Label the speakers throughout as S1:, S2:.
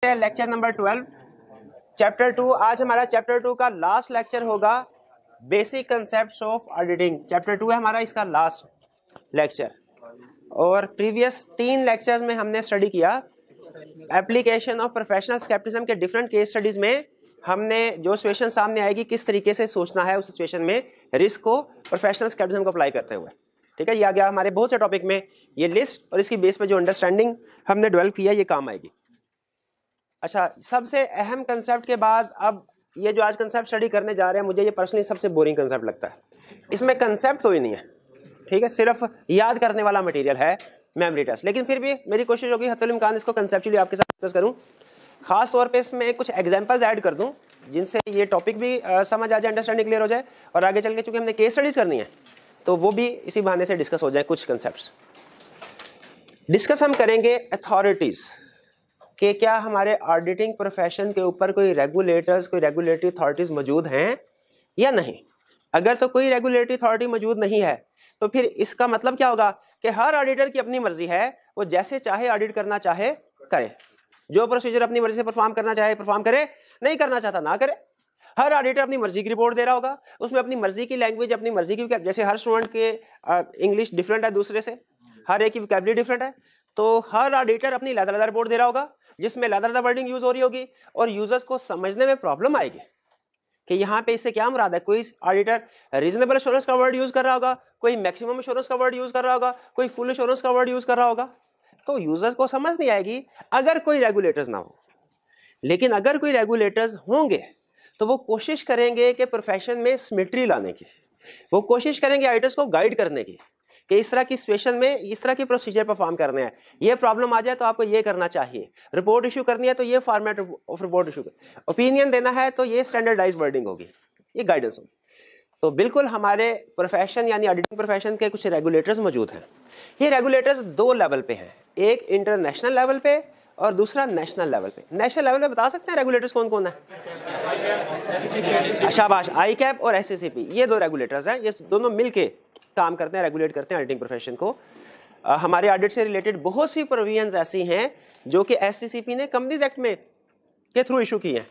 S1: Lecture number 12 chapter 2। आज हमारा chapter 2 का लास्ट लेक्चर होगा, basic concepts of auditing. Chapter 2 है हमारा, इसका लास्ट लेक्चर। और प्रीवियस 3 लेक्चर्स में हमने स्टडी किया एप्लीकेशन ऑफ प्रोफेशनल स्केप्टिज्म के डिफरेंट केस स्टडीज में। हमने जो सिचुएशन सामने आएगी किस तरीके से सोचना है उस सिचुएशन में रिस्क को प्रोफेशनल स्केप्टिज्म को अप्लाई करते हुए। ठीक है, ये आ गया हमारे बहुत से टॉपिक में ये लिस्ट, और इसकी बेस पे जो अंडरस्टैंडिंग हमने डेवलप किया ये काम आएगी। अच्छा, सबसे अहम कंसेप्ट के बाद अब ये जो आज कंसेप्ट स्टडी करने जा रहे हैं, मुझे ये पर्सनली सबसे बोरिंग कंसेप्ट लगता है। इसमें कंसेप्ट कोई नहीं है, ठीक है, सिर्फ याद करने वाला मटेरियल है, मेमोरी टेस्ट। लेकिन फिर भी मेरी कोशिश होगी हत्तुल इम्कान इसको कंसेप्चुअली आपके साथ डिस्कस करूं। खास तौर पे इसमें कुछ एग्जांपल्स ऐड कर दूं जिनसे ये टॉपिक भी समझ आ जाए, अंडरस्टैंडिंग क्लियर हो जाए, और आगे चल के चूंकि हमने केस स्टडीज करनी है तो वो भी इसी बहाने से डिस्कस हो जाए। कुछ कंसेप्ट्स डिस्कस हम करेंगे अथॉरिटीज कि क्या हमारे ऑडिटिंग प्रोफेशन के ऊपर कोई रेगुलेटर्स, कोई रेगुलेटरी अथॉरिटीज मौजूद हैं या नहीं। अगर तो कोई रेगुलेटरी अथॉरिटी मौजूद नहीं है तो फिर इसका मतलब क्या होगा कि हर ऑडिटर की अपनी मर्जी है, वो जैसे चाहे ऑडिट करना चाहे करे, जो प्रोसीजर अपनी मर्जी से परफॉर्म करना चाहे परफॉर्म करे, नहीं करना चाहता ना करे। हर ऑडिटर अपनी मर्जी की रिपोर्ट दे रहा होगा, उसमें अपनी मर्जी की लैंग्वेज, अपनी मर्जी की, जैसे हर स्टूडेंट के इंग्लिश डिफरेंट है दूसरे से, हर एक की वोकैबुलरी डिफरेंट है, तो हर ऑडिटर अपनी अलग-अलग रिपोर्ट दे रहा होगा जिसमें अलग-अलग वर्डिंग यूज हो रही होगी और यूजर्स को समझने में प्रॉब्लम आएगी कि यहाँ पे इससे क्या मुराद है। कोई ऑडिटर रीजनेबल एश्योरेंस का वर्ड यूज कर रहा होगा, कोई मैक्सिमम एश्योरेंस का वर्ड यूज कर रहा होगा, कोई फुल एश्योरेंस का वर्ड यूज कर रहा होगा, तो यूजर्स को समझ नहीं आएगी अगर कोई रेगुलेटर्स ना हो। लेकिन अगर कोई रेगुलेटर्स होंगे तो वो कोशिश करेंगे कि प्रोफेशन में सिमेट्री लाने की, वो कोशिश करेंगे ऑडिटर्स को गाइड करने की कि इस तरह की सिचुएशन में इस तरह की प्रोसीजर परफॉर्म करने हैं, ये प्रॉब्लम आ जाए तो आपको ये करना चाहिए, रिपोर्ट इशू करनी है तो ये format of report issue, opinion देना है तो ये स्टैंडर्डाइज्ड वर्डिंग होगी, ये गाइडेंस होगी। तो बिल्कुल हमारे प्रोफेशन यानी ऑडिटिंग प्रोफेशन के कुछ रेगुलेटर्स मौजूद हैं। ये रेगुलेटर्स 2 लेवल पे हैं, एक इंटरनेशनल लेवल पे और दूसरा नेशनल लेवल पे। नेशनल लेवल पे बता सकते हैं रेगुलेटर्स कौन कौन है? शाबाश, ICAP और SCCP, ये 2 रेगुलेटर्स हैं। ये दोनों मिलके काम करते हैं, रेगुलेट करते हैं ऑडिटिंग प्रोफेशन को। हमारे ऑडिट से रिलेटेड बहुत सी प्रोविजंस ऐसी हैं जो कि SCCP ने कंपनीज एक्ट में के थ्रू इशू की हैं,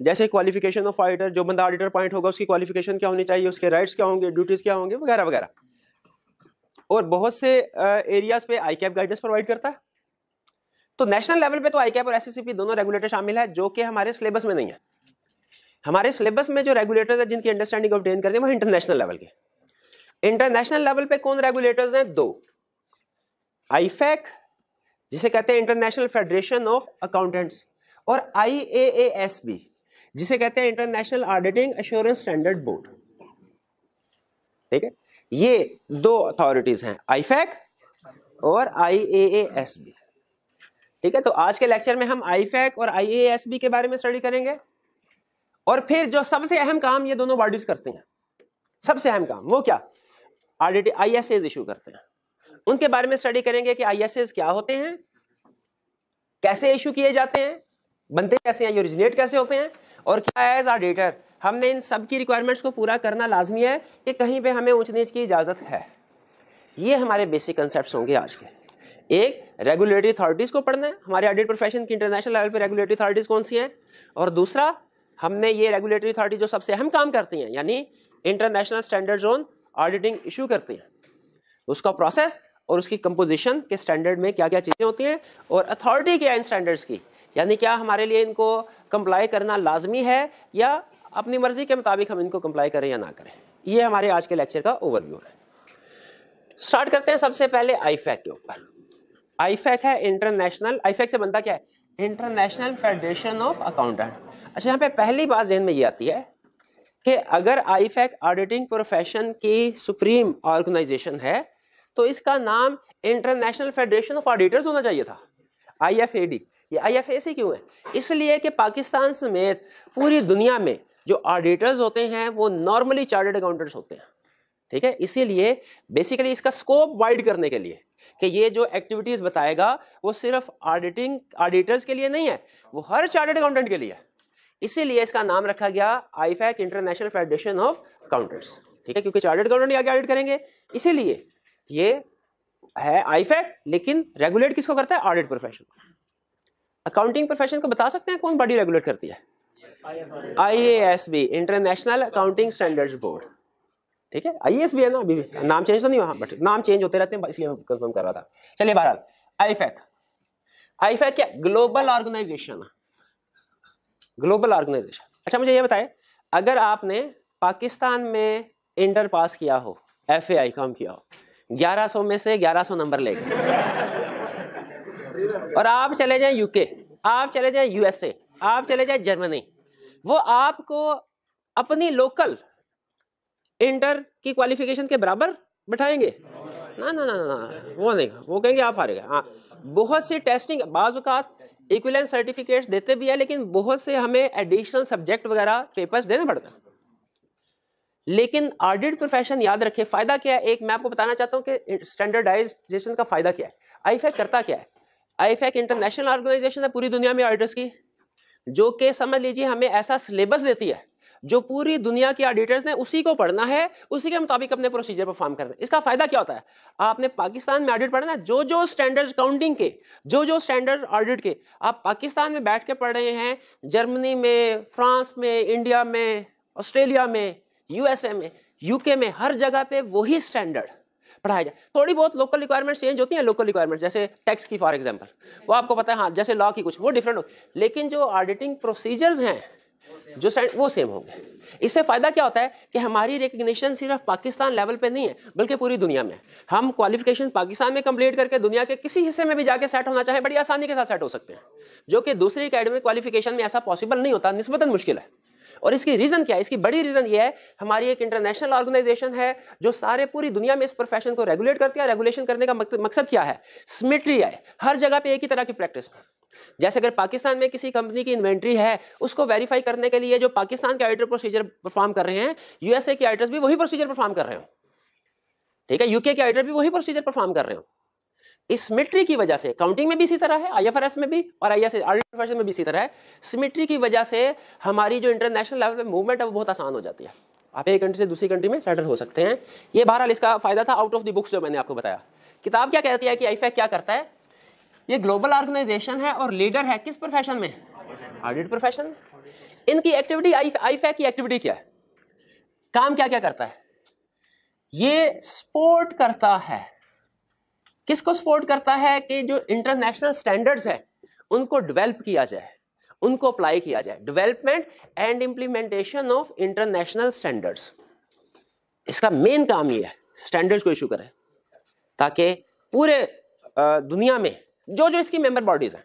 S1: जैसे क्वालिफिकेशन ऑफ ऑडिटर, जो बंदा ऑडिटर पॉइंट होगा उसकी क्वालिफिकेशन क्या होनी चाहिए, उसके राइट्स क्या होंगे, ड्यूटीज क्या होंगे, वगैरह वगैरह। और बहुत से एरियाज पे ICAP गाइडेंस प्रोवाइड करता है। तो नेशनल लेवल पे तो ICAP और SCCP दोनों रेगुलेटर शामिल है जो कि हमारे सिलेबस में नहीं है। हमारे सिलेबस में जो रेगुलेटर्स है जिनकी अंडरस्टैंडिंग ऑब्टेन करनी है वो इंटरनेशनल लेवल के। इंटरनेशनल लेवल पे कौन रेगुलेटर्स हैं? 2, IFAC जिसे कहते हैं इंटरनेशनल फेडरेशन ऑफ अकाउंटेंट्स, और IAASB जिसे कहते हैं international auditing assurance standard board. ठीक है, ये 2 अथॉरिटीज हैं, IFAC और IAASB। ठीक है, तो आज के लेक्चर में हम IFAC और IAASB के बारे में स्टडी करेंगे। और फिर जो सबसे अहम काम ये दोनों बॉडीज करती हैं, सबसे अहम काम वो क्या? ऑडिट ISAs इशू करते हैं, उनके बारे में स्टडी करेंगे कि ISAs क्या होते हैं, कैसे इशू किए जाते हैं, बनते कैसे हैं, ये ओरिजिनेट कैसे होते हैं, और क्या एज ऑडिटर हमने इन सब की रिक्वायरमेंट्स को पूरा करना लाजमी है कि कहीं पे हमें ऊंच नीच की इजाजत है। ये हमारे बेसिक कंसेप्ट्स होंगे आज के। एक, रेगुलेटरी अथॉरिटीज को पढ़ना है, हमारे ऑडिट प्रोफेशन की इंटरनेशनल लेवल पे रेगुलेटरी अथॉरिटीज कौन सी हैं, और दूसरा हमने ये रेगुलेटरी अथॉरिटी जो सबसे अहम काम करती हैं यानी international standard zone auditing issue करती हैं, उसका प्रोसेस और उसकी कंपोजिशन के स्टैंडर्ड में क्या क्या चीजें होती हैं, और अथॉरिटी क्या इन स्टैंडर्ड्स की, यानी क्या हमारे लिए इनको कंप्लाई करना लाजमी है या अपनी मर्जी के मुताबिक हम इनको कंप्लाई करें या ना करें। ये हमारे आज के लेक्चर का ओवरव्यू है। स्टार्ट करते हैं सबसे पहले IFAC के ऊपर। IFAC है इंटरनेशनल, IFAC से बनता क्या है? International federation of accountant. अच्छा, यहाँ पे पहली बात ज़हन में ये आती है कि अगर IFAC ऑडिटिंग प्रोफेशन की सुप्रीम ऑर्गेनाइजेशन है तो इसका नाम इंटरनेशनल फेडरेशन ऑफ ऑडिटर्स होना चाहिए था, IFAD। ये IFAC क्यों है? इसलिए कि पाकिस्तान समेत पूरी दुनिया में जो ऑडिटर्स होते हैं वो नॉर्मली चार्टर्ड अकाउंटेंट्स होते हैं। ठीक है, इसीलिए बेसिकली इसका स्कोप वाइड करने के लिए कि ये जो एक्टिविटीज बताएगा वो सिर्फ ऑडिटर्स के लिए नहीं है, वो हर चार्टर्ड अकाउंटेंट के लिए है। इसीलिए इसका नाम रखा गया IFAC international federation of accountants. ठीक है, क्योंकि चार्टर्ड अकाउंटेंट आगे ऑडिट करेंगे, इसीलिए ये है IFAC, लेकिन रेगुलेट किसको करता है? Audit profession. अकाउंटिंग प्रोफेशन को बता सकते हैं कौन बॉडी रेगुलेट करती है? IASB, international accounting standards board. ठीक है, IAS भी है ना, अभी भी नाम चेंज तो नहीं हुआ, बट नाम चेंज होते रहते हैं, इसलिए मैं कंफर्म कर रहा था। चलिए बहरहाल, IFAC क्या? Global organisation. Global organisation. अच्छा मुझे ये बताए, अगर आपने पाकिस्तान में इंटर पास किया हो, FAI काम किया हो, 1100 में से 1100 नंबर लेके, और आप चले जाए UK, आप चले जाए USA, आप चले जाए जर्मनी, वो आपको अपनी लोकल इंटर की क्वालिफिकेशन के बराबर बैठाएंगे? ना ना ना ना, वो नहीं, वो कहेंगे आप हारेगा। हाँ, बहुत सी टेस्टिंग, बाज़ औक़ात इक्विवेलेंस सर्टिफिकेट्स देते भी है, लेकिन बहुत से हमें एडिशनल सब्जेक्ट वगैरह पेपर्स देने पड़ते हैं। लेकिन ऑडिट प्रोफेशन याद रखे, फायदा क्या है? एक मैं आपको बताना चाहता हूँ कि स्टैंडर्डाइजेशन का फायदा क्या है। IFAC करता क्या है? IFAC इंटरनेशनल ऑर्गेनाइजेशन है पूरी दुनिया में ऑडिटर्स की, जो कि समझ लीजिए हमें ऐसा सिलेबस देती है जो पूरी दुनिया के ऑडिटर्स ने उसी को पढ़ना है, उसी के मुताबिक अपने प्रोसीजर परफॉर्म करना है। इसका फायदा क्या होता है? आपने पाकिस्तान में ऑडिट पढ़ना है, जो जो स्टैंडर्ड अकाउंटिंग के, जो जो स्टैंडर्ड ऑडिट के आप पाकिस्तान में बैठ के पढ़ रहे हैं, जर्मनी में, फ्रांस में, इंडिया में, ऑस्ट्रेलिया में, USA में, UK में, हर जगह पे वही स्टैंडर्ड पढ़ाया जाए। थोड़ी बहुत लोकल रिक्वायरमेंट्स चेंज होती हैं, लोकल रिक्वायरमेंट्स जैसे टैक्स की फॉर एग्जांपल, वो आपको पता है, हाँ जैसे लॉ की कुछ वो डिफरेंट हो, लेकिन जो ऑडिटिंग प्रोसीजर्स हैं जो वो सेम होंगे। इससे फायदा क्या होता है कि हमारी रिकग्निशन सिर्फ पाकिस्तान लेवल पे नहीं है, बल्कि पूरी दुनिया में। हम क्वालिफिकेशन पाकिस्तान में कंप्लीट करके दुनिया के किसी हिस्से में भी जाके सेट होना चाहे, बड़ी आसानी के साथ सेट हो सकते हैं, जो कि दूसरी एकेडमिक क्वालिफिकेशन में ऐसा पॉसिबल नहीं होता, निस्बतन मुश्किल है। और इसकी रीजन क्या है? इसकी बड़ी रीजन ये है, हमारी एक इंटरनेशनल ऑर्गेनाइजेशन है जो सारे पूरी दुनिया में इस प्रोफेशन को रेगुलेट करती है। रेगुलेशन करने का मकसद क्या है? सिमेट्री है, हर जगह पे एक ही तरह की प्रैक्टिस। जैसे अगर पाकिस्तान में किसी कंपनी की इन्वेंट्री है, उसको वेरीफाई करने के लिए जो पाकिस्तान के ऑडिटर प्रोसीजर परफॉर्म कर रहे हैं, USA के ऑडिटर्स भी वही प्रोसीजर परफॉर्म कर रहे हो, ठीक है, UK के ऑडिटर भी वही प्रोसीजर परफॉर्म कर रहे हो। इस सिमेट्री की वजह से काउंटिंग में भी इसी तरह है, IFRS में भी और IAS ऑडिट प्रोफेशन में भी इसी तरह है। सिमेट्री की वजह से हमारी जो इंटरनेशनल लेवल पे मूवमेंट है वो बहुत आसान हो जाती है। आप एक कंट्री से दूसरी कंट्री में सेटल हो सकते हैं। ये बहरहाल इसका फायदा था आउट ऑफ द बुक्स जो मैंने आपको बताया। किताब क्या कहती है कि IFAC क्या करता है? ये ग्लोबल ऑर्गेनाइजेशन है और लीडर है किस प्रोफेशन में? Audit profession. इनकी एक्टिविटी, IFAC की एक्टिविटी क्या है? काम क्या क्या करता है? ये सपोर्ट करता है, किसको सपोर्ट करता है? कि जो इंटरनेशनल स्टैंडर्ड्स है उनको डेवलप किया जाए, उनको अप्लाई किया जाए। Development and implementation of international standards, इसका मेन काम ये है, स्टैंडर्ड्स को इशू करे ताकि पूरे दुनिया में जो जो इसकी मेंबर बॉडीज हैं,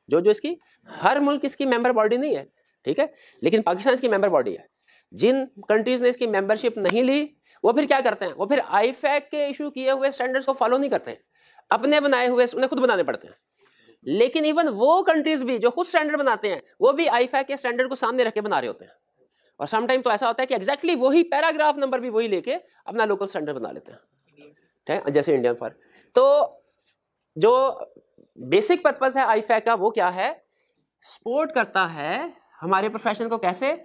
S1: जो जो इसकी, हर मुल्क इसकी मेंबर बॉडी नहीं है, ठीक है, लेकिन पाकिस्तान इसकी मेंबर बॉडी है। जिन कंट्रीज ने इसकी मेंबरशिप नहीं ली वो फिर क्या करते हैं? वो फिर IFAC के इशू किए हुए स्टैंडर्ड्स को फॉलो नहीं करते हैं, अपने बनाए हुए उन्हें खुद बनाने पड़ते हैं। लेकिन इवन वो कंट्रीज भी जो खुद स्टैंडर्ड बनाते हैं वो भी IFAC के स्टैंडर्ड को सामने रख के बना रहे होते हैं। और समटाइम तो ऐसा होता है कि एग्जैक्टली वही पैराग्राफ नंबर भी वही लेके अपना लोकल स्टैंडर्ड बना लेते हैं, ठीक है, जैसे इंडियन फॉर। तो जो बेसिक पर्पस है IFAC का वो क्या है? सपोर्ट करता है हमारे प्रोफेशन को, कैसे?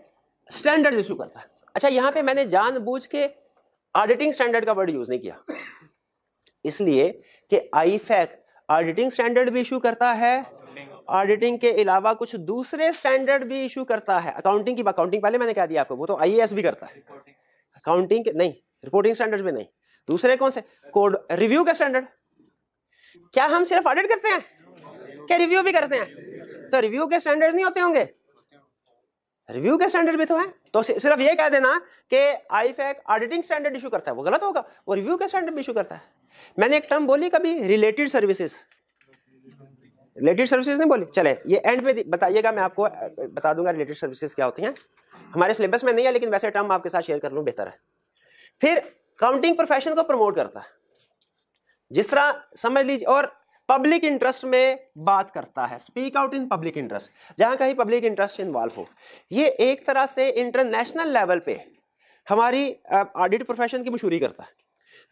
S1: स्टैंडर्ड इशू करता है। अच्छा, यहां पे मैंने जानबूझ के ऑडिटिंग स्टैंडर्ड का वर्ड यूज नहीं किया, इसलिए कि IFAC ऑडिटिंग स्टैंडर्ड भी इशू करता है, ऑडिटिंग के अलावा कुछ दूसरे स्टैंडर्ड भी इशू करता है। अकाउंटिंग पहले मैंने कह दिया आपको, वो तो IAS भी करता है। अकाउंटिंग के नहीं, रिपोर्टिंग स्टैंडर्ड भी नहीं, दूसरे कौन से? कोड रिव्यू के स्टैंडर्ड। क्या हम सिर्फ ऑडिट करते हैं? क्या रिव्यू भी करते हैं? तो रिव्यू के स्टैंडर्ड्स नहीं होते होंगे? रिव्यू के स्टैंडर्ड भी तो है। तो सिर्फ ये कह देना कि IFAC ऑडिटिंग स्टैंडर्ड इशू करता है वो गलत होगा, वो रिव्यू के स्टैंडर्ड भी इशू करता है। मैंने एक टर्म बोली कभी, रिलेटेड सर्विसेज। रिलेटेड सर्विसेज नहीं बोली? चले ये एंड पे बताइएगा, मैं आपको बता दूंगा रिलेटेड सर्विसेज क्या होती हैं। हमारे सिलेबस में नहीं है, लेकिन वैसे टर्म आपके साथ शेयर कर लूं बेहतर है। फिर काउंटिंग प्रोफेशन को प्रमोट करता है, जिस तरह समझ लीजिए, और पब्लिक इंटरेस्ट में बात करता है, speak out in public interest, जहां कहीं पब्लिक इंटरेस्ट इन्वॉल्व हो। ये एक तरह से इंटरनेशनल लेवल पे हमारी ऑडिट प्रोफेशन की मशहूरी करता है।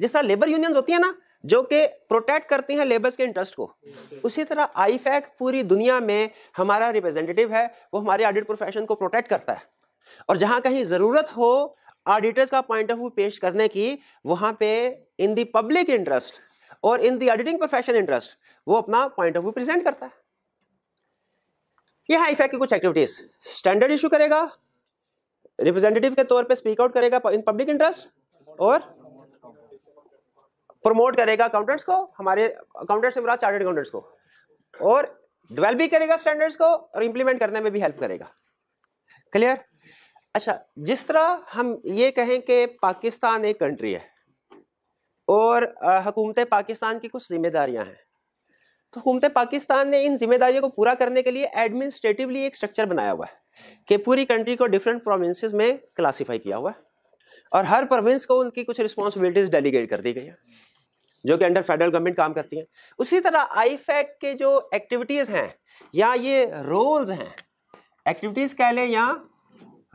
S1: जिस तरह लेबर यूनियंस होती है ना, जो कि प्रोटेक्ट करती हैं लेबर्स के इंटरेस्ट को, उसी तरह IFAC पूरी दुनिया में हमारा रिप्रेजेंटेटिव है, वो हमारे ऑडिट प्रोफेशन को प्रोटेक्ट करता है। और जहां कहीं जरूरत हो ऑडिटर्स का पॉइंट ऑफ व्यू पेश करने की, वहां पे इन द पब्लिक इंटरेस्ट और in the auditing profession interest वो अपना पॉइंट ऑफ व्यू प्रेजेंट करता है। ये है आईफैक की कुछ एक्टिविटीज। स्टैंडर्ड इशू करेगा, रिप्रेजेंटेटिव के तौर पे स्पीक आउट करेगा इन पब्लिक इंटरेस्ट, और प्रमोट करेगा अकाउंटेंट्स को, हमारे अकाउंटेंट्स से मुराद चार्टर्ड अकाउंटेंट्स को, और डेवलप भी करेगा स्टैंडर्ड्स को और इंप्लीमेंट करने में भी हेल्प करेगा। क्लियर? अच्छा, जिस तरह हम ये कहें कि पाकिस्तान एक कंट्री है और हुकूमत पाकिस्तान की कुछ जिम्मेदारियां हैं, तो हुकूमत पाकिस्तान ने इन जिम्मेदारियों को पूरा करने के लिए एडमिनिस्ट्रेटिवली एक स्ट्रक्चर बनाया हुआ है कि पूरी कंट्री को डिफरेंट प्रोविंसेस में क्लासिफाई किया हुआ है और हर प्रोविंस को उनकी कुछ रिस्पॉन्सिबिलिटीज डेलीगेट कर दी गई है जो कि अंडर फेडरल गवर्नमेंट काम करती है। उसी तरह आईफैक के जो एक्टिविटीज हैं या ये रोल्स हैं, एक्टिविटीज कह लें या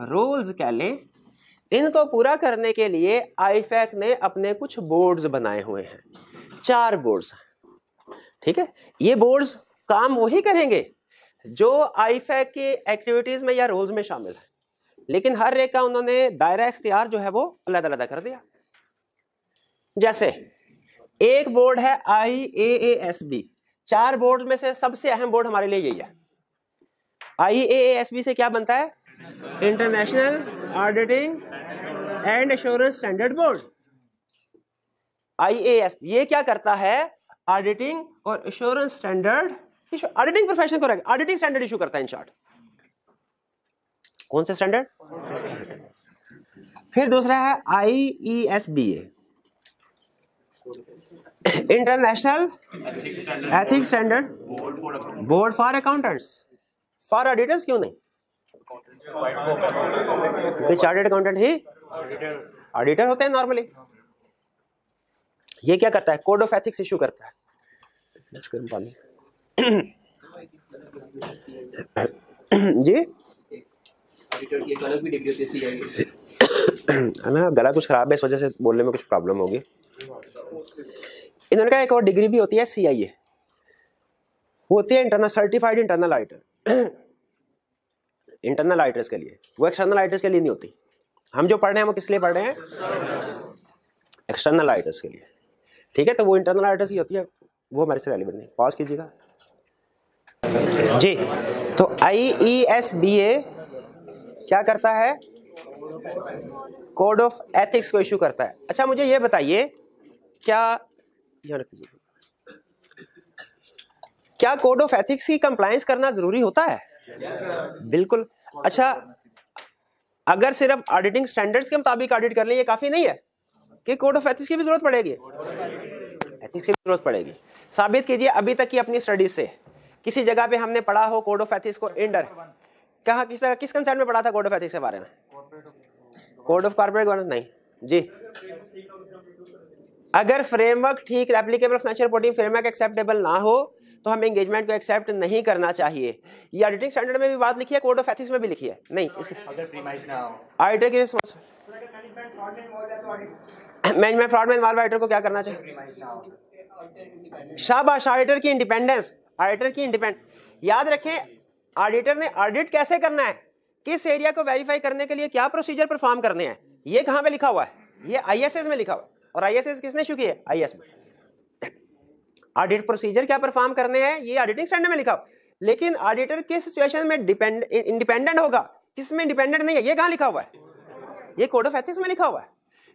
S1: रोल्स कह लें, इनको पूरा करने के लिए आईफैक ने अपने कुछ बोर्ड्स बनाए हुए हैं, 4 बोर्ड्स। ठीक है, ये बोर्ड्स काम वही करेंगे जो आईफैक की एक्टिविटीज में या रोल्स में शामिल है, लेकिन हर एक का उन्होंने दायरा इख्तियार जो है वो अलग-अलग कर दिया। जैसे एक बोर्ड है IAASB, 4 बोर्ड में से सबसे अहम बोर्ड हमारे लिए यही है। IAASB से क्या बनता है? International auditing and assurance standard board. IAASB ये क्या करता है? ऑडिटिंग और एश्योरेंस स्टैंडर्ड, ऑडिटिंग प्रोफेशन को ऑडिटिंग स्टैंडर्ड इशू करता है इन शॉर्ट। कौन से स्टैंडर्ड? फिर दूसरा है IESBA, international ethics standard board for accountants. Four auditors क्यों नहीं? चार्टर्ड अकाउंटेंट ही ऑडिटर होते हैं नॉर्मली। ये क्या करता है? कोड ऑफ एथिक्स इशू करता है। जी ना, गला कुछ खराब है, इस वजह से बोलने में कुछ प्रॉब्लम होगी। इन्होंने कहा एक और डिग्री भी होती है CIA, वो होती है internal certified internal auditor. Internal auditors के लिए, वो एक्सटर्नल ऑडिटर्स के लिए नहीं होती। हम जो पढ़ रहे हैं वो किस लिए पढ़ रहे हैं? एक्सटर्नल ऑडिटर्स के लिए। ठीक है, तो वो इंटरनल ऑडिटर्स की होती है, वो हमारे से रेलेवेंट नहीं। पॉज कीजिएगा जी। तो IESBA क्या करता है? कोड ऑफ एथिक्स को इशू करता है। अच्छा, मुझे ये बताइए, क्या कोड ऑफ एथिक्स की कंप्लायंस करना जरूरी होता है? बिल्कुल। अच्छा, अगर सिर्फ ऑडिटिंग स्टैंडर्ड्स के मुताबिक ऑडिट कर लें ये काफी नहीं है कि कोड ऑफ एथिक्स की भी जरूरत पड़ेगी? एथिक्स की भी जरूरत पड़ेगी। साबित कीजिए अभी तक की अपनी स्टडीज से किसी जगह पे हमने पढ़ा हो कोड ऑफ एथिक्स को इंडर, कहाँ किस कंसेप्ट में पढ़ा था कोड ऑफ एथिक्स के बारे में? कोड ऑफ कॉर्पोरेट गवर्नेंस नहीं जी। अगर फ्रेमवर्क ठीक, applicable financial reporting framework acceptable ना हो तो हमें एंगेजमेंट को एक्सेप्ट नहीं करना चाहिए। ये ऑडिटिंग स्टैंडर्ड में भी बात लिखी है, कोड ऑफ एथिक्स में भी लिखी है। नहीं, ऑडिटर की मैनेजमेंट फ्रॉड में इन्वॉल्व ऑडिटर को क्या करना चाहिए? शाबाश, ऑडिटर की इंडिपेंडेंस, ऑडिटर की इंडिपेंडेंस। याद रखें, ऑडिटर ने ऑडिट कैसे करना है, किस एरिया को वेरीफाई करने के लिए क्या प्रोसीजर परफॉर्म करने हैं, ये कहां पे लिखा हुआ है? ये ISS में लिखा हुआ है। और ISS किसने इशू की है? IS में। ऑडिट प्रोसीजर क्या परफॉर्म करने हैं, ये ऑडिटिंग स्टैंडर्ड में लिखा हुआ। लेकिन ऑडिटर किस सिचुएशन में इंडिपेंडेंट होगा, किसमें इंडिपेंडेंट नहीं है, ये कहां लिखा हुआ है? ये कोड ऑफ एथिक्स में लिखा हुआ है।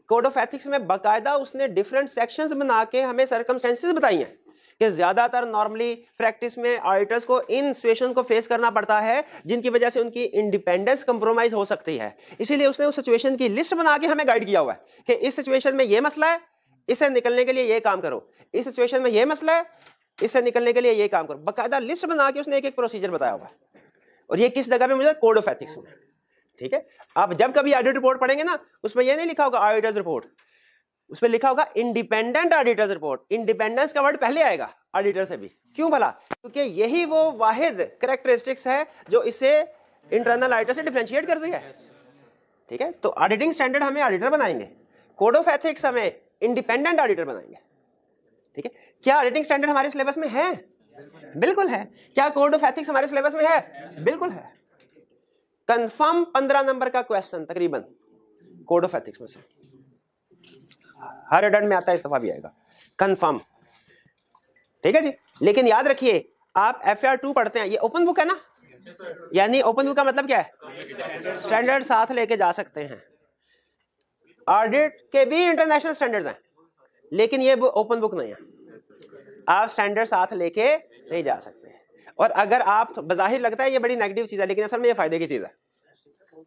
S1: कोड ऑफ एथिक्स में बाकायदा उसने डिफरेंट सेक्शंस बना के हमें सर्कमस्टेंसेस बताई हैं कि ज्यादातर नॉर्मली प्रैक्टिस में ऑडिटर्स को इन सिचुएशन को फेस करना पड़ता है जिनकी वजह से उनकी इंडिपेंडेंस कंप्रोमाइज हो सकती है। इसीलिए उसने उस सिचुएशन की लिस्ट बना के हमें गाइड किया हुआ है कि इस सिचुएशन में ये मसला है, इससे निकलने के लिए ये काम करो, इस सिचुएशन में ये मसला है, इससे निकलने के लिए ये काम करो। बाकायदा लिस्ट बना के उसने एक एक प्रोसीजर बताया हुआ है। और ये किस जगह पे मुझे? कोड ऑफ एथिक्स में। ठीक है, आप जब कभी ऑडिट रिपोर्ट पढ़ेंगे ना, उसमें ये नहीं लिखा होगा ऑडिटर्स रिपोर्ट, उसमें लिखा होगा इंडिपेंडेंट ऑडिटर्स रिपोर्ट। इंडिपेंडेंस का वर्ड पहले आएगा ऑडिटर से भी। क्यों भला? क्योंकि यही वो वाहिद कैरेक्टरिस्टिक्स है जो इसे इंटरनल ऑडिटर से डिफरेंशिएट करती है। ठीक है, तो ऑडिटिंग स्टैंडर्ड हमें ऑडिटर बनाएंगे, कोड ऑफ एथिक्स हमें इंडिपेंडेंट ऑडिटर बनाएंगे। ठीक है, क्या ऑडिटिंग स्टैंडर्ड हमारे सिलेबस में है? बिल्कुल है। क्या कोड ऑफ एथिक्स हमारे सिलेबस में है? बिल्कुल है। कंफर्म 15 नंबर का क्वेश्चन तकरीबन कोड ऑफ एथिक्स में से, हर अटेम्प्ट में आता है, इस दफा भी आएगा कंफर्म। ठीक है जी। लेकिन याद रखिए, आप FR2 पढ़ते हैं, ये ओपन बुक है ना, यानी ओपन बुक का मतलब क्या है? स्टैंडर्ड साथ लेके जा सकते हैं। ऑडिट के भी इंटरनेशनल स्टैंडर्ड्स हैं, लेकिन ये ओपन बुक नहीं है, आप स्टैंडर्ड साथ लेके नहीं जा सकते। और अगर आप बज़ाहिर लगता है ये बड़ी नेगेटिव चीज है, लेकिन असल में ये फायदे की चीज है।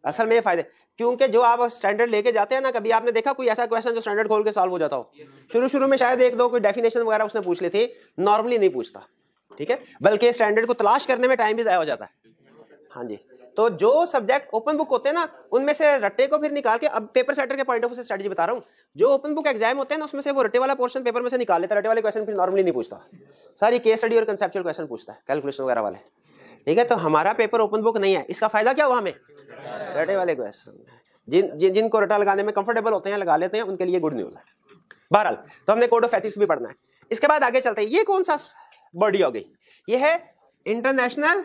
S1: असल में ये फायदे, क्योंकि जो आप स्टैंडर्ड लेके जाते हैं ना, कभी आपने देखा कोई ऐसा क्वेश्चन जो स्टैंडर्ड खोल के सॉल्व हो जाता हो? शुरू में शायद एक दो कोई डेफिनेशन वगैरह उसने पूछ ली थी, नॉर्मली नहीं पूछता, ठीक है, बल्कि स्टैंडर्ड को तलाश करने में टाइम भी ज़ाया हो जाता है। हाँ जी, तो जो सब्जेक्ट ओपन बुक होते हैं ना, उनमें से रट्टे को फिर निकाल के, अब पेपर सेटर के पॉइंट ऑफ व्यू से स्ट्रेटजी बता रहा हूँ, जो ओपन बुक एग्जाम होते हैं ना, उसमें से वो रट्टे वाला पोर्शन पेपर में से निकाल लेता है। रट्टे वाले क्वेश्चन फिर नॉर्मली नहीं पूछता, सारी केस स्टडी और कंसेप्चुअल क्वेश्चन पूछता है, कैलकुलेशन वगैरह वाले, ठीक है। तो हमारा पेपर ओपन बुक नहीं है, इसका फायदा क्या हुआ हमें? रट्टे वाले क्वेश्चन जिनको रट्टा लगाने में कंफर्टेबल होते हैं लगा लेते हैं, उनके लिए गुड न्यूज है। बहरहाल, तो हमने कोड ऑफ एथिक्स भी पढ़ना है। इसके बाद आगे चलते हैं, ये कौन सा बॉडी हो गई? ये है international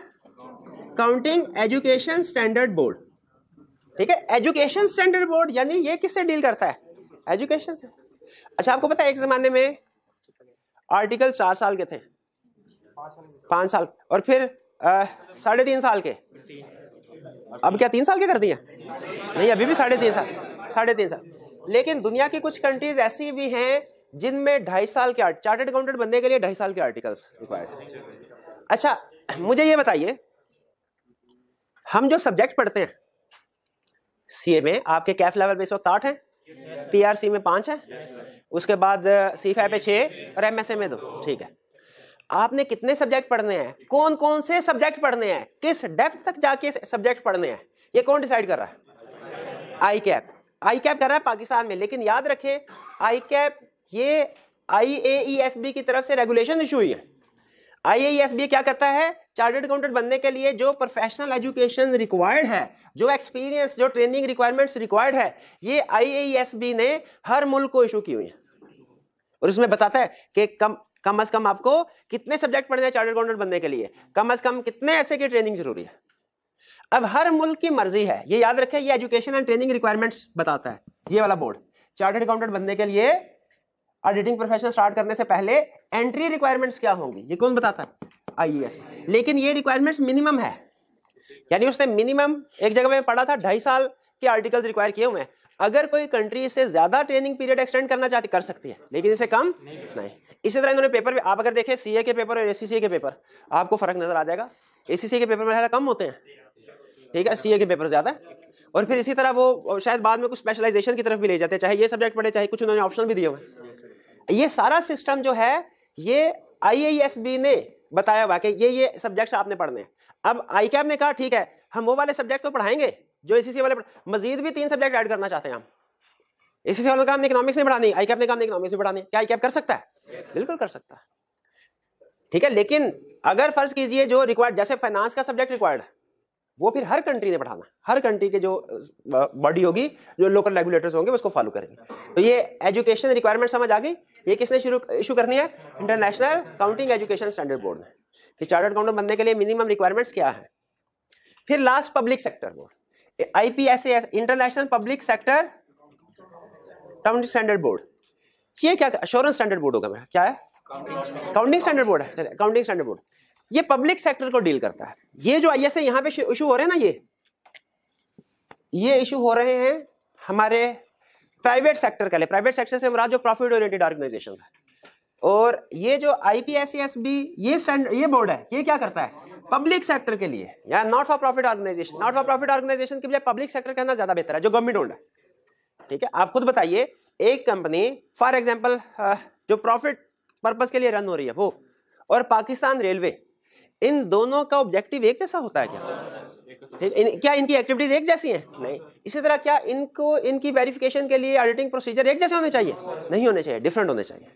S1: counting education standard board, ठीक है। एजुकेशन स्टैंडर्ड बोर्ड यानी ये किससे डील करता है? एजुकेशन से। अच्छा, आपको पता है एक जमाने में आर्टिकल 4 साल के थे, 5 साल, और फिर 3.5 साल के, अब क्या 3 साल के कर दिया? नहीं, अभी भी 3.5 साल। लेकिन दुनिया की कुछ कंट्रीज ऐसी भी हैं जिनमें 2.5 साल के चार्टर्ड अकाउंटेंट बनने के लिए 2.5 साल के आर्टिकल्स रिक्वायर्ड। अच्छा, मुझे ये बताइए, हम जो सब्जेक्ट पढ़ते हैं सीए में, आपके कैफ लेवल पे इस वक्त 8 है, पीआरसी में 5 है, उसके बाद सीफए पे 6 और एमएसए में 2, ठीक है। आपने कितने सब्जेक्ट पढ़ने हैं, कौन कौन से सब्जेक्ट पढ़ने हैं, किस डेप्थ तक जाके सब्जेक्ट पढ़ने हैं, ये कौन डिसाइड कर रहा है? आई कैप कर रहा है पाकिस्तान में। लेकिन याद रखें, आई कैप ये IAESB की तरफ से रेगुलेशन इशू हुई है। IAESB क्या करता है? चार्टर्ड अकाउंटेंट बनने के लिए जो प्रोफेशनल एजुकेशन रिक्वायर्ड है, जो एक्सपीरियंस, जो ट्रेनिंग रिक्वायरमेंट्स रिक्वायर्ड है, ये IAESB ने हर मुल्क को इशू की हुई है। और उसमें बताता है कि कम से कम आपको कितने सब्जेक्ट पढ़ने हैं चार्टर्ड अकाउंटेंट बनने के लिए, कम से कम कितने ऐसे की ट्रेनिंग जरूरी है। अब हर मुल्क की मर्जी है, ये याद रखें, ये एजुकेशन एंड ट्रेनिंग रिक्वायरमेंट्स बताता है ये वाला बोर्ड। चार्टर्ड अकाउंटेंट बनने के लिए ऑडिटिंग प्रोफेशन स्टार्ट करने से पहले एंट्री रिक्वायरमेंट्स क्या होंगी, ये कौन बताता है? IAESB। लेकिन ये रिक्वायरमेंट्स मिनिमम है, यानी उसने मिनिमम, एक जगह में पढ़ा था 2.5 साल के आर्टिकल्स रिक्वायर किए हुए हैं। अगर कोई कंट्री इससे ज्यादा ट्रेनिंग पीरियड एक्सटेंड करना चाहती कर सकती है, लेकिन इससे कम नहीं। इसी तरह इन्होंने पेपर, आप अगर देखें CA के पेपर और ACCA के पेपर, आपको फर्क नजर आ जाएगा। ACCA के पेपर में कम होते हैं, ठीक है, CA के पेपर ज्यादा है। और फिर इसी तरह वो शायद बाद में कुछ स्पेशलाइजेशन की तरफ भी ले जाते हैं, चाहे ये सब्जेक्ट पढ़े, चाहे कुछ उन्होंने ऑप्शनल भी दिए हुए। ये सारा सिस्टम जो है ये IAESB ने बताया हुआ कि ये सब्जेक्ट्स आपने पढ़ने हैं। अब ICAP ने कहा ठीक है, हम वो वाले सब्जेक्ट तो पढ़ाएंगे जो ACCA वाले, मजीद भी 3 सब्जेक्ट ऐड करना चाहते हैं हम। ACCA वालों का हमने इकोनॉमिक्स नहीं पढ़ानी, ICAP ने कहा हमने इकोनॉमिक्स भी पढ़ानी। क्या ICAP कर सकता है? बिल्कुल कर सकता है, ठीक है। लेकिन अगर फर्ज कीजिए जो रिक्वायर्ड, जैसे फाइनेंस का सब्जेक्ट रिक्वायर्ड है, वो फिर हर कंट्री ने पढ़ाना, हर कंट्री के जो बॉडी होगी, जो लोकल रेगुलेटर्स होंगे, उसको फॉलो करेंगे। तो ये एजुकेशन रिक्वायरमेंट समझ आ गई। ये किसने इशू करनी है? International counting education standard board ने, कि चार्टर्ड अकाउंटेंट बनने के लिए मिनिमम रिक्वायरमेंट्स क्या है। फिर last public sector board, IPSAS, international public sector counting standard board. ये क्या? अश्योरेंस स्टैंडर्ड बोर्ड होगा, क्या है? काउंटिंग स्टैंडर्ड बोर्ड है, काउंटिंग स्टैंडर्ड बोर्ड। ये पब्लिक सेक्टर को डील करता है। ये जो ISA यहाँ पे इशू हो रहे हैं ना, ये इशू हो रहे हैं हमारे प्राइवेट सेक्टर के लिए। प्राइवेट सेक्टर से मुराद जो प्रॉफिट ओरिएंटेड ऑर्गेनाइजेशन है। और ये जो IPSASB ये बोर्ड है, ये क्या करता है? पब्लिक सेक्टर के लिए, या not for profit organisation. Not for profit organisation के बजाय पब्लिक सेक्टर कहना ज्यादा बेहतर है, जो गवर्नमेंट ओन्ड है, ठीक है। आप खुद बताइए, एक कंपनी फॉर एग्जाम्पल जो प्रॉफिट पर्पज के लिए रन हो रही है वो, और पाकिस्तान रेलवे, इन दोनों का ऑब्जेक्टिव एक जैसा होता है क्या? क्या इनकी एक्टिविटीज एक जैसी हैं? नहीं। इसी तरह क्या इनकी वेरिफिकेशन के लिए ऑडिटिंग प्रोसीजर एक जैसे होने चाहिए? नहीं होने चाहिए, डिफरेंट होने चाहिए।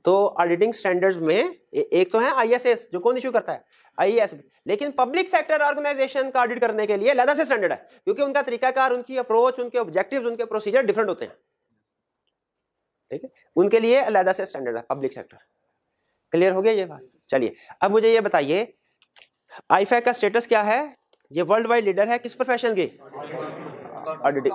S1: तो ऑडिटिंग स्टैंडर्ड्स में एक तो है ISS, जो कौन इशू करता है? IASB। लेकिन पब्लिक सेक्टर ऑर्गेनाइजेशन का ऑडिट करने के लिए अलग से स्टैंडर्ड है, क्योंकि उनका तरीकाकार, उनकी अप्रोच, उनके ऑब्जेक्टिव्स, उनके प्रोसीजर डिफरेंट होते हैं, ठीक है। उनके लिए अलग से स्टैंडर्ड है पब्लिक सेक्टर। क्लियर हो गया ये बात? चलिए, अब मुझे ये बताइए, IFAC का स्टेटस क्या है? ये वर्ल्ड वाइड लीडर है किस प्रोफेशन की? ऑडिटिंग।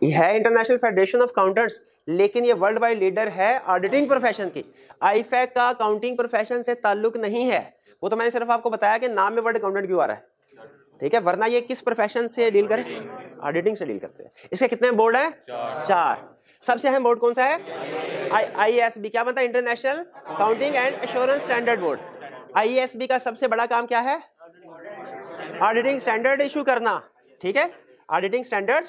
S1: ये है इंटरनेशनल फेडरेशन ऑफ काउंटर्स, लेकिन ये वर्ल्ड वाइड लीडर है ऑडिटिंग प्रोफेशन की। IFAC का काउंटिंग प्रोफेशन से ताल्लुक नहीं है, वो तो मैंने सिर्फ आपको बताया कि नाम में वर्ड अकाउंटेंट क्यों आ रहा है, ठीक है, वरना ये किस प्रोफेशन से डील करें, ऑडिटिंग से डील करते हैं। इसके कितने बोर्ड है, 4। सबसे अहम बोर्ड कौन सा है, IASB। क्या बनता है, international accounting and assurance standard board. IASB का सबसे बड़ा काम क्या है, ऑडिटिंग स्टैंडर्ड इशू करना, ठीक है, ऑडिटिंग स्टैंडर्ड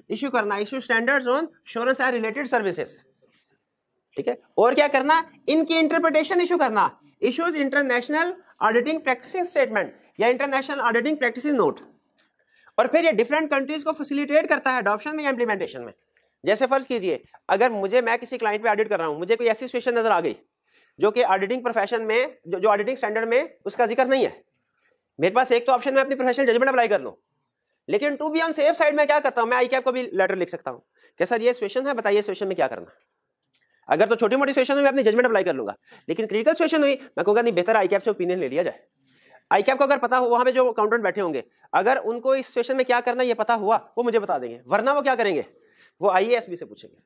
S1: इशू करना, issue standards on assurance and related services, ठीक है। और क्या करना, इनकी इंटरप्रिटेशन इशू करना, issues international auditing practice statement या इंटरनेशनल ऑडिटिंग प्रैक्टिस नोट। और फिर ये डिफरेंट कंट्रीज को फैसिलिटेट करता है अडॉप्शन में या इंप्लीमेंटेशन में। जैसे फर्ज कीजिए, अगर मैं किसी क्लाइंट पे ऑडिट कर रहा हूं, मुझे कोई ऐसी सिचुएशन नजर आ गई जो कि ऑडिटिंग प्रोफेशन में जो ऑडिटिंग स्टैंडर्ड में उसका जिक्र नहीं है, मेरे पास एक तो ऑप्शन में अपनी प्रोफेशनल जजमेंट अप्लाई कर लूं, लेकिन to be on safe side में क्या करता हूं, मैं ICAP को भी लेटर लिख सकता हूं कि सर ये सिचुएशन है, बताइए सिचुएशन में क्या करना। अगर तो छोटी मोटी सिचुएशन में मैं अपनी जजमेंट अप्लाई कर लूंगा, लेकिन क्रिटिकल सिचुएशन हुई, मैं कहूंगा नहीं, बेहतर ICAP से ओपिनियन ले लिया जाए। ICAP को अगर पता हो, वहां पे जो अकाउंटेंट बैठे होंगे, अगर उनको इस सिचुएशन में क्या करना ये पता हुआ, वो मुझे बता देंगे, वरना वो क्या करेंगे, वो IASB से पूछेंगे।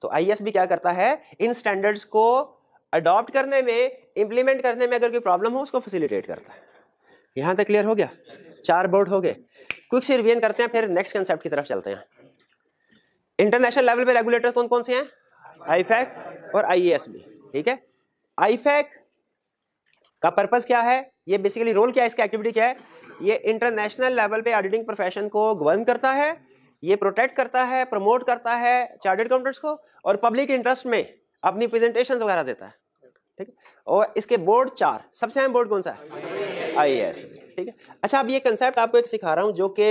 S1: तो IASB क्या करता है, इन स्टैंडर्ड्स को अडॉप्ट करने में, इंप्लीमेंट करने में अगर कोई प्रॉब्लम हो उसको फैसिलिटेट करता है। यहां तक क्लियर हो गया, 4 बोर्ड हो गए। क्विक से रिवीजन करते हैं, फिर नेक्स्ट कंसेप्ट की तरफ चलते हैं। इंटरनेशनल लेवल पे रेगुलेटर कौन कौन से हैं, IFAC और IASB, ठीक है। IFAC का पर्पस क्या है, ये बेसिकली रोल क्या है, इसका एक्टिविटी क्या है, ये इंटरनेशनल लेवल पे ऑडिटिंग प्रोफेशन को गवर्न करता है, ये प्रोटेक्ट करता है, प्रमोट करता है चार्टर्ड अकाउंटेंट्स को, और पब्लिक इंटरेस्ट में अपनी प्रेजेंटेशंस वगैरह देता है, ठीक है। और इसके बोर्ड 4, सबसे अहम बोर्ड कौन सा है, IASB, ठीक है। अच्छा, अब ये कंसेप्ट आपको एक सिखा रहा हूं जो कि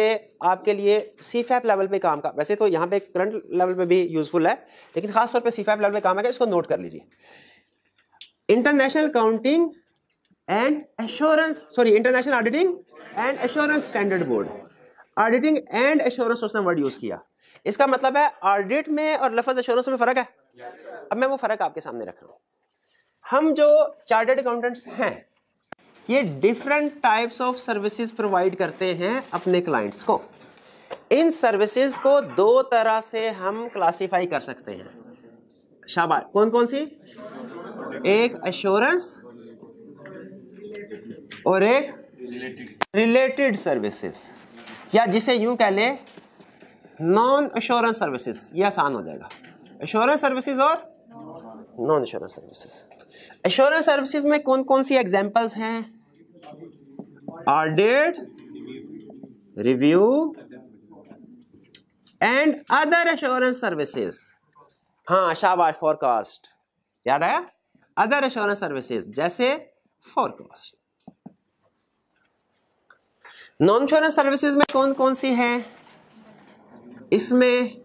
S1: आपके लिए CFAP लेवल पे काम का, वैसे तो यहाँ पे करंट लेवल पे भी यूजफुल है, लेकिन खासतौर पे CFAP लेवल पे काम है, इसको नोट कर लीजिए। International accounting and assurance, international auditing and assurance standard board. Auditing and assurance उसने वर्ड यूज किया, इसका मतलब है ऑडिट में और लफ्ज एश्योरेंस में फर्क है। अब मैं वो फर्क आपके सामने रख रहा हूं। हम जो चार्टर्ड अकाउंटेंट्स हैं, ये different types of services provide करते हैं अपने क्लाइंट्स को। इन सर्विसेज को 2 तरह से हम क्लासिफाई कर सकते हैं। शाबाश, कौन कौन सी, एक एश्योरेंस और एक रिलेटेड सर्विसेज, या जिसे यूं कह ले नॉन एश्योरेंस सर्विसेज, ये आसान हो जाएगा। एश्योरेंस सर्विसेज और non assurance services. Assurance services में कौन कौन सी एग्जांपल्स हैं, audit, review and other assurance services. हाँ शाबाश, फोरकास्ट, याद आया, अदर एश्योरेंस सर्विसेज जैसे फोरकास्ट। नॉन एश्योरेंस सर्विसेज में कौन कौन सी हैं, इसमें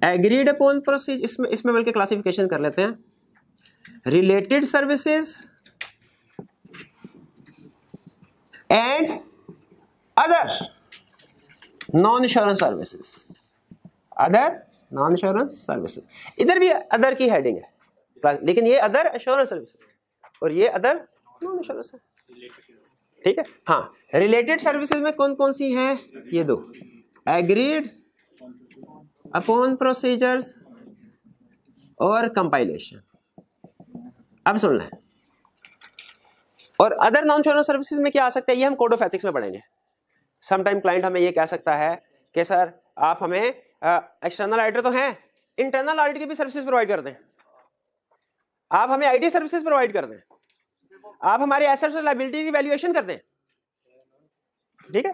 S1: एग्रीड अपॉन प्रोसीजर, इसमें बल्कि क्लासिफिकेशन कर लेते हैं, related services and other non assurance services, other non assurance services. इधर भी अदर की हेडिंग है, लेकिन ये अदर एश्योरेंस सर्विसेज और ये अदर नॉन एश्योरेंस है, ठीक है। हाँ, रिलेटेड सर्विसेज में कौन कौन सी हैं, ये 2, एग्रीड अपॉन प्रोसीजर्स और कंपाइलेशन। अब सुन लें, और अदर नॉन एश्योरेंस सर्विसेज में क्या आ सकता है, ये हम कोड ऑफ एथिक्स में पढ़ेंगे। समटाइम क्लाइंट हमें ये कह सकता है कि सर आप हमें एक्सटर्नल ऑडिटर तो हैं, इंटरनल ऑडिट की भी सर्विसेज प्रोवाइड कर दें, आप हमें IT सर्विसेज प्रोवाइड कर दें, आप हमारे एसेट्स और लायबिलिटी की वैल्यूएशन कर दें, ठीक है।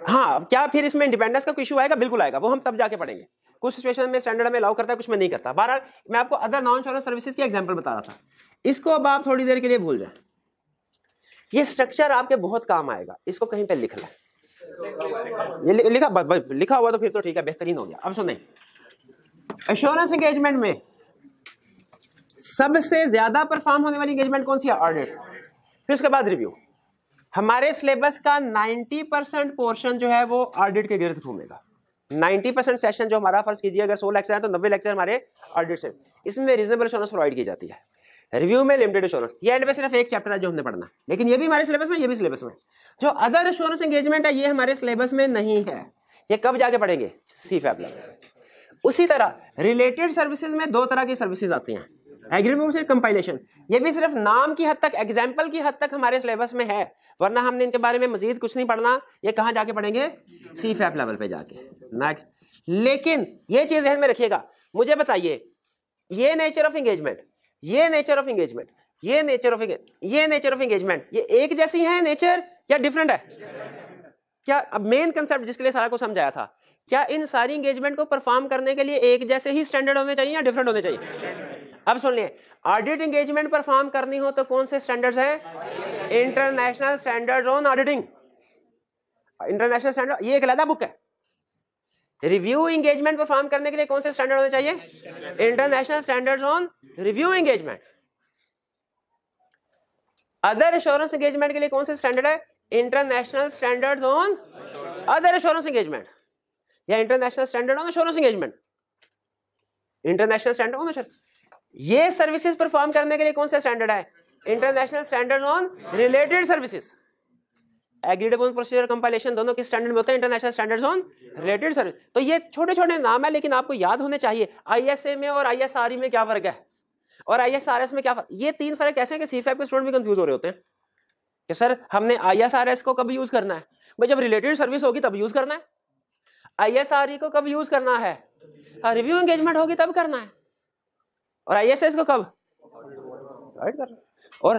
S1: हाँ, क्या फिर इसमें इंडिपेंडेंस का कोई इशू आएगा, बिल्कुल आएगा, वो हम तब जाके पढ़ेंगे। कुछ सिचुएशन में स्टैंडर्ड में अलाउ करता है, कुछ में नहीं करता। बहरहाल मैं आपको अदर नॉन एश्योरेंस सर्विसेज की एग्जांपल बता रहा था, इसको अब आप थोड़ी देर के लिए भूल जाएं। ये स्ट्रक्चर आपके बहुत काम आएगा, इसको कहीं पे लिख लें। ये लिखा हुआ तो फिर तो ठीक है, बेहतरीन हो गया। अब सुने, एश्योरेंस एंगेजमेंट में सबसे ज्यादा परफॉर्म होने वाली एंगेजमेंट कौन सी है, ऑडिट, फिर उसके बाद रिव्यू। हमारे सिलेबस का 90% पोर्शन जो है वो ऑडिट के गिर्द घूमेगा। 90% सेशन जो हमारा, फर्ज कीजिए अगर 100 लेक्चर है तो 90 लेक्चर हमारे ऑडिट से, इसमें रीजनेबल एश्योरेंस प्रोवाइड की जाती है। रिव्यू में लिमिटेड एश्योरेंस, ये एंड में सिर्फ एक चैप्टर है जो हमने पढ़ना, लेकिन ये भी हमारे सिलेबस में, ये भी सिलेबस में। जो अदर एश्योरेंस एंगेजमेंट है ये हमारे सिलेबस में नहीं है, ये कब जाके पढ़ेंगे, CFAP लेवल। उसी तरह रिलेटेड सर्विसेज में 2 तरह की सर्विसेज आती हैं, एग्रीमेंट सिर्फ कंपाइलेशन, ये भी सिर्फ नाम की हद तक, एग्जाम्पल की हद तक हमारे सिलेबस में है, वरना हमने इनके बारे में मजीद कुछ नहीं पढ़ना। ये कहाँ जाके पढ़ेंगे? CFAP लेवल पे जाके ना। लेकिन ये चीज ध्यान में रखिएगा, मुझे बताइए ये नेचर ऑफ एंगेजमेंट, ये नेचर ऑफ एंगेजमेंट, ये नेचर ऑफ ये नेचर ऑफ एंगेजमेंट, ये एक जैसी है नेचर या डिफरेंट है? क्या अब मेन कंसेप्ट जिसके लिए सारा को समझाया था, क्या इन सारी एंगेजमेंट को परफॉर्म करने के लिए एक जैसे ही स्टैंडर्ड होने चाहिए या डिफरेंट होने चाहिए? अब सुन लिये, ऑडिट एंगेजमेंट परफॉर्म करनी हो तो कौन से स्टैंडर्ड्स हैं? International standards on auditing, international standard, ये एक अलग बुक है। रिव्यू एंगेजमेंट परफॉर्म करने के लिए कौन से स्टैंडर्ड होने चाहिए? International standards on review engagement. Other assurance engagement के लिए कौन से स्टैंडर्ड है? International standards on other assurance engagement या international standard on assurance engagement, international standard on assurance. ये सर्विसेज परफॉर्म करने के लिए कौन सा स्टैंडर्ड है? International standard on related services. Agreed upon procedure compilation दोनों किस स्टैंडर्ड में होते हैं? International standards on related service. तो ये छोटे छोटे नाम है, लेकिन आपको याद होने चाहिए ISA में और ISRE में क्या फर्क है और ISRS में क्या फर्क। ये तीन फर्क ऐसे हैं कि CFAP के स्टूडेंट भी कंफ्यूज हो रहे होते हैं कि सर हमने ISRS को कब यूज करना है? भाई जब रिलेटेड सर्विस होगी तब यूज करना है। ISRE को कब यूज करना है? रिव्यू एंगेजमेंट होगी तब करना है। और ISS को कब? और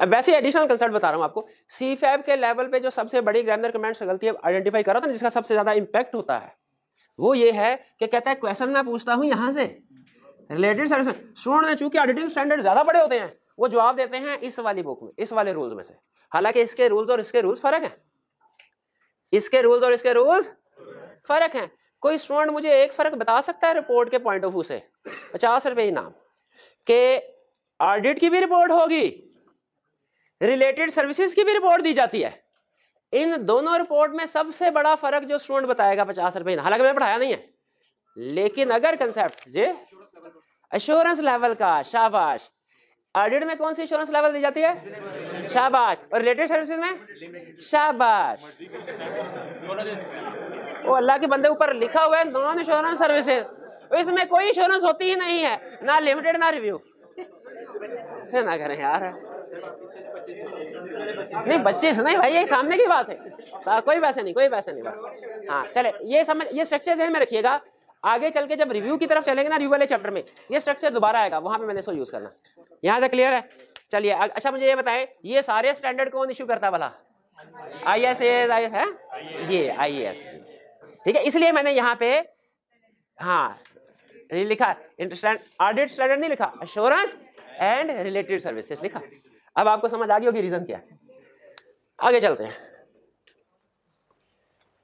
S1: वैसे एडिशनल कंसेप्ट बता रहा हूं आपको, CFAP के लेवल पे जो सबसे बड़ी एग्जामिनर कमेंट से गलती आइडेंटिफाई कर रहा था, जिसका सबसे ज्यादा इंपैक्ट होता है, वो ये है कि कहता है क्वेश्चन मैं पूछता हूं यहां से रिलेटेड सर्विस, स्टूडेंट ने चूंकि ऑडिटिंग स्टैंडर्ड ज्यादा बड़े होते हैं वो जवाब देते हैं इस वाली बुक में, इस वाले रूल्स में से। हालांकि इसके रूल्स और इसके रूल्स फर्क है, इसके रूल्स और इसके रूल्स फर्क हैं। कोई स्टूडेंट मुझे एक फर्क बता सकता है रिपोर्ट के पॉइंट ऑफ व्यू से? 50 रुपए इनाम के ऑडिट की भी रिपोर्ट होगी, रिलेटेड सर्विसेज की भी रिपोर्ट दी जाती है। इन दोनों रिपोर्ट में सबसे बड़ा फर्क जो स्टूडेंट बताएगा 50 रुपए, हालांकि मैंने पढ़ाया नहीं है, लेकिन अगर कंसेप्ट जे एश्योरेंस लेवल का, शाबाश। ऑडिट में कौन सी एश्योरेंस लेवल दी जाती है? शाबाश। और रिलेटेड सर्विसेज में? शाबाश। वो अल्लाह के बंदे ऊपर लिखा हुआ है नॉन एश्योरेंस सर्विसेज, इसमें कोई एश्योरेंस होती ही नहीं है, ना लिमिटेड ना रिव्यू। से ना करें यार, नहीं बच्चे से नहीं भाई, ये सामने की बात है, कोई वैसे नहीं, कोई वैसे नहीं बस। हाँ चले, ये समझ, ये स्ट्रक्चर ध्यान में रखिएगा। आगे चल के जब रिव्यू की तरफ चलेंगे ना, रिव्यू वाले चैप्टर में ये स्ट्रक्चर दोबारा आएगा, वहां पे मैंने इसको यूज करना। यहाँ तक क्लियर है? चलिए अच्छा मुझे ये बताएं, ये सारे स्टैंडर्ड कौन इश्यू करता है भला? ISAS है, ये IAS, ठीक है। इसलिए मैंने यहाँ पे हाँ लिखा ऑडिट स्टैंडर्ड नहीं लिखा, एश्योरेंस एंड रिलेटेड सर्विसेज लिखा। अब आपको समझ आ गई होगी रीजन क्या है। आगे चलते हैं।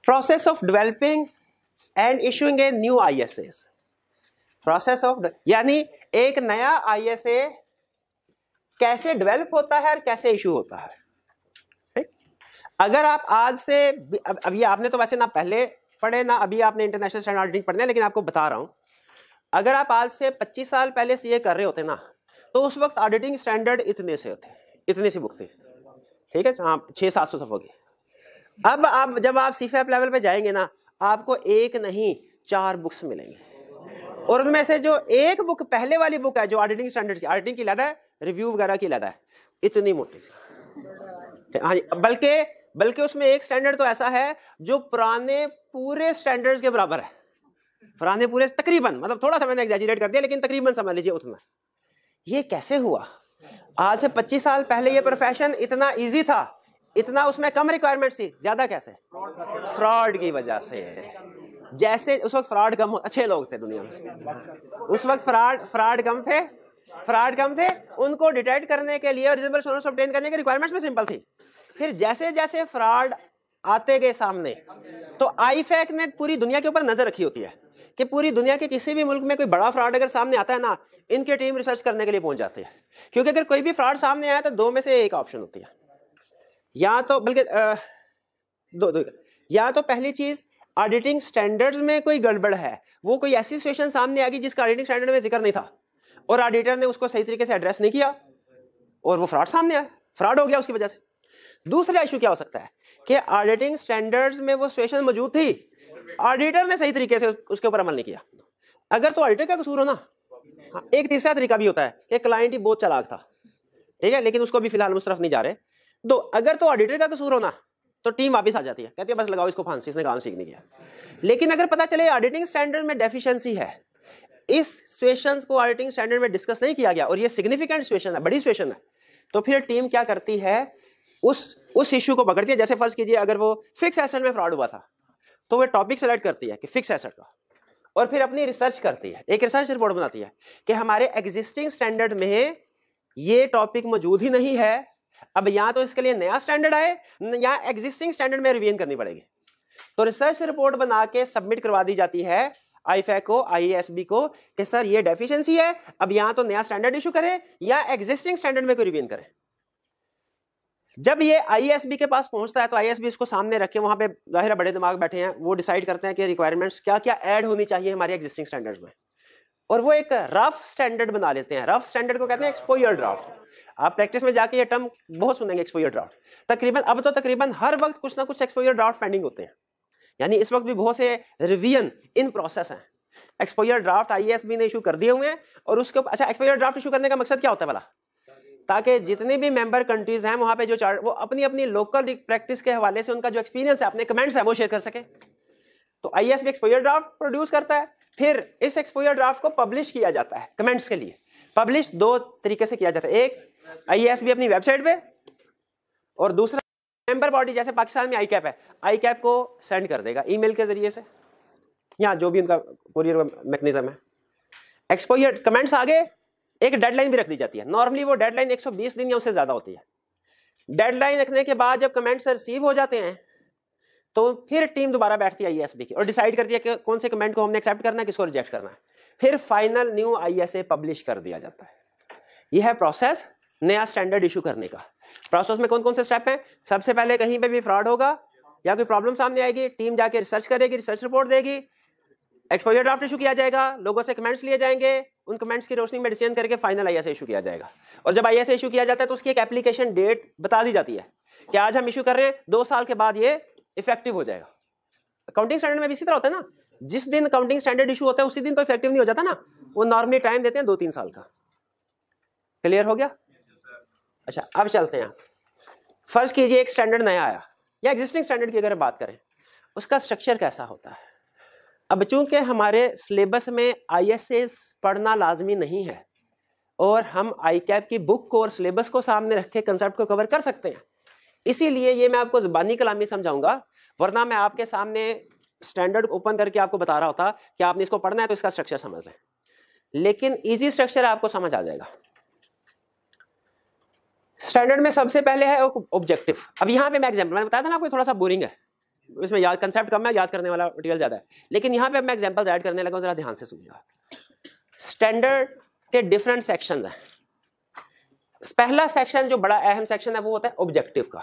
S1: Process of developing and issuing a new ISA, process of, यानी एक नया ISA कैसे डेवलप होता है और कैसे इशू होता है। ठीक? अगर आप आज से अभी आपने तो वैसे ना पहले पढ़े ना अभी आपने इंटरनेशनल स्टैंडर्ड ऑडिटिंग पढ़ने, लेकिन आपको बता रहा हूं, अगर आप आज से 25 साल पहले से ये कर रहे होते ना, तो उस वक्त ऑडिटिंग स्टैंडर्ड इतने से होते, इतनी सी बुक थी, ठीक है, हाँ 600-700 सफ़ों की। अब आप जब आप CFAP लेवल पे जाएंगे ना, आपको एक नहीं 4 बुक्स मिलेंगी, और उनमें से जो एक बुक पहले वाली बुक है जो ऑडिटिंग स्टैंडर्ड की, ऑडिटिंग की लदा है, रिव्यू वगैरह की लदा है, इतनी मोटी सी। हाँ, बल्कि उसमें एक स्टैंडर्ड तो ऐसा है जो पुराने पूरे स्टैंडर्ड्स के बराबर है, पुराने पूरे तकरीबन, मतलब थोड़ा सा मैंने एग्जैजरेट कर दिया, लेकिन तकरीबन समझ लीजिए उतना। ये कैसे हुआ? आज से 25 साल पहले ये प्रोफेशन इतना इजी था, इतना उसमें कम रिक्वायरमेंट थी, ज्यादा कैसे? फ्रॉड की वजह से। जैसे उस वक्त फ्रॉड कम, अच्छे लोग थे दुनिया में, उस वक्त फ्रॉड कम थे, उनको डिटेक्ट करने के लिए रीजनेबल एश्योरेंस ऑब्टेन करने की रिक्वायरमेंट्स भी सिंपल थी। फिर जैसे जैसे फ्रॉड आते गए सामने, तो IFAC ने पूरी दुनिया के ऊपर नजर रखी होती है कि पूरी दुनिया के किसी भी मुल्क में कोई बड़ा फ्रॉड अगर सामने आता है ना, इनकी टीम रिसर्च करने के लिए पहुंच जाती है, क्योंकि अगर कोई भी फ्रॉड सामने आया तो दो में से एक ऑप्शन होती है, या तो बल्कि दो, या तो पहली चीज ऑडिटिंग स्टैंडर्ड्स में कोई गड़बड़ है, वो कोई ऐसी सिचुएशन सामने आ गई जिसका ऑडिटिंग स्टैंडर्ड में जिक्र नहीं था और ऑडिटर ने उसको सही तरीके से एड्रेस नहीं किया और वो फ्रॉड सामने आया, फ्रॉड हो गया उसकी वजह से। दूसरा इशू क्या हो सकता है कि ऑडिटिंग स्टैंडर्ड्स में वो सिचुएशन मौजूद थी, ऑडिटर ने सही तरीके से उसके ऊपर अमल नहीं किया। अगर तो ऑडिटर का कसूर हो ना, हाँ, एक तीसरा तरीका भी होता है कि क्लाइंट ही बहुत चालाक था, ठीक है, लेकिन उसको भी फिलहाल उस तरफ नहीं जा रहे, तो अगर तो ऑडिटर का कसूर होना तो टीम वापस आ जाती है, कहती है बस लगाओ इसको फांसी, इसने काम सीख नहीं किया। लेकिन अगर पता चले ऑडिटिंग स्टैंडर्ड में डेफिशिएंसी है, इस सिचुएशंस को ऑडिटिंग स्टैंडर्ड में डिस्कस नहीं किया गया और ये सिग्निफिकेंट सिचुएशन है, बड़ी सिचुएशन है, तो फिर टीम क्या करती है, उस इश्यू को पकड़ती है। जैसे फर्ज कीजिए अगर वो फिक्स एसेट में फ्रॉड हुआ था, तो वो टॉपिक सेलेक्ट करती है कि फिक्स एसेट का, और फिर अपनी रिसर्च करती है, एक रिसर्च रिपोर्ट बनाती है कि हमारे एग्जिस्टिंग स्टैंडर्ड में ये टॉपिक मौजूद ही नहीं है, अब या तो इसके लिए नया स्टैंडर्ड आए या एग्जिस्टिंग स्टैंडर्ड में रिवीजन करनी पड़ेगी। तो रिसर्च रिपोर्ट बना के सबमिट करवा दी जाती है आईफैक को, आईएएसबी को, कि सर ये डेफिशिएंसी है, अब या तो नया स्टैंडर्ड इशू करें या एग्जिस्टिंग स्टैंडर्ड में कोई रिवीजन करें। जब ये आईएएसबी के पास पहुंचता है तो आईएएसबी इसको सामने रख के, वहां पे जाहिर है बड़े दिमाग बैठे हैं, वो डिसाइड करते हैं कि रिक्वायरमेंट्स क्या क्या ऐड होनी चाहिए हमारे एग्जिस्टिंग स्टैंडर्ड्स में, और वो एक रफ स्टैंडर्ड बना लेते हैं। रफ स्टैंडर्ड को कहते हैं एक्सपोजर ड्राफ्ट। आप प्रैक्टिस में जाके ये टर्म बहुत सुनेंगे, एक्सपोजर ड्राफ्ट। अब तो तकरीबन हर वक्त कुछ ना कुछ एक्सपोजर ड्राफ्ट पेंडिंग होते हैं, यानी इस वक्त भी बहुत से रिवीजन इन प्रोसेस हैं। एक्सपोजर ड्राफ्ट आईएएसबी ने इशू कर दिए हुए हैं, और उसके अच्छा एक्सपोजर ड्राफ्ट इशू करने का मकसद क्या होता है भला, ताकि जितने भी मेंबर कंट्रीज हैं वहां पे जो चार्ट, वो अपनी अपनी लोकल प्रैक्टिस के हवाले से उनका जो एक्सपीरियंस है, अपने कमेंट्स है, वो शेयर कर सके। तो आईएएसबी एक्सपोजर ड्राफ्ट प्रोड्यूस करता है, फिर इस एक्सपोजर ड्राफ्ट को पब्लिश किया जाता है कमेंट्स के लिए। पब्लिश दो तरीके से किया जाता है, एक आईएएसबी अपनी वेबसाइट पे, और दूसरा मेंबर बॉडी जैसे पाकिस्तान में आईकैप है, आईकैप को सेंड कर देगा ईमेल के जरिए से, या जो भी उनका कुरियर मैकेनिज्म है। एक्सपोजर कमेंट्स आगे एक डेडलाइन भी रख दी जाती है, नॉर्मली वो डेडलाइन 120 दिन या उससे ज्यादा होती है। डेडलाइन रखने के बाद जब कमेंट्स रिसीव हो जाते हैं तो फिर टीम दोबारा बैठती है आईएएसबी की और डिसाइड करती है कि कौन से कमेंट को हमने एक्सेप्ट करना है, किसको रिजेक्ट करना है। फिर फाइनल न्यू आईएसए पब्लिश कर दिया जाता है। यह है प्रोसेस नया स्टैंडर्ड इशू करने का। प्रोसेस में कौन कौन से स्टेप हैं? सबसे पहले कहीं पे भी फ्रॉड होगा या कोई प्रॉब्लम सामने आएगी, टीम जाके रिसर्च करेगी, रिसर्च रिपोर्ट देगी, एक्सपोजर ड्राफ्ट इशू किया जाएगा, लोगों से कमेंट्स लिए जाएंगे, उन कमेंट्स की रोशनी में डिसीजन करके फाइनल आईएसए इशू किया जाएगा। और जब आईएसए इशू किया जाता है तो उसकी एक एप्लीकेशन डेट बता दी जाती है कि आज हम इशू कर रहे हैं, 2 साल के बाद ये इफेक्टिव हो जाएगा। अकाउंटिंग स्टैंडर्ड में भी इसी तरह होता है ना, जिस दिन अकाउंटिंग स्टैंडर्ड इशू होता है उसी दिन तो इफेक्टिव नहीं हो जाता ना, वो नॉर्मली टाइम देते हैं 2-3 साल का। क्लियर हो गया? अच्छा, अब चलते हैं। फर्ज कीजिए एक स्टैंडर्ड नया आया, या एग्जिस्टिंग स्टैंडर्ड की अगर बात करें, उसका स्ट्रक्चर कैसा होता है? अब चूंकि हमारे सिलेबस में आईएसएस पढ़ना लाजमी नहीं है और हम आईकैप की बुक को और सिलेबस को सामने रख के कंसेप्ट को कवर कर सकते हैं, इसीलिए ये मैं आपको ज़बानी कलामी समझाऊंगा, वरना मैं आपके सामने स्टैंडर्ड ओपन करके आपको बता रहा होता कि आपने इसको पढ़ना है तो इसका स्ट्रक्चर समझ लें। लेकिन इजी स्ट्रक्चर आपको समझ आ जाएगा। स्टैंडर्ड में सबसे पहले है ऑब्जेक्टिव। अब यहाँ पे मैं एग्जाम्पल, मैंने बताया था ना आपको थोड़ा सा बोरिंग है, इसमें याद कंसेप्ट कम है, याद करने वाला मटेरियल ज्यादा है, लेकिन यहाँ पे मैं एग्जांपल्स ऐड करने लगा हूं, जरा ध्यान से सुनिएगा। स्टैंडर्ड के डिफरेंट सेक्शंस हैं। पहला सेक्शन जो बड़ा अहम सेक्शन है वो होता है ऑब्जेक्टिव का।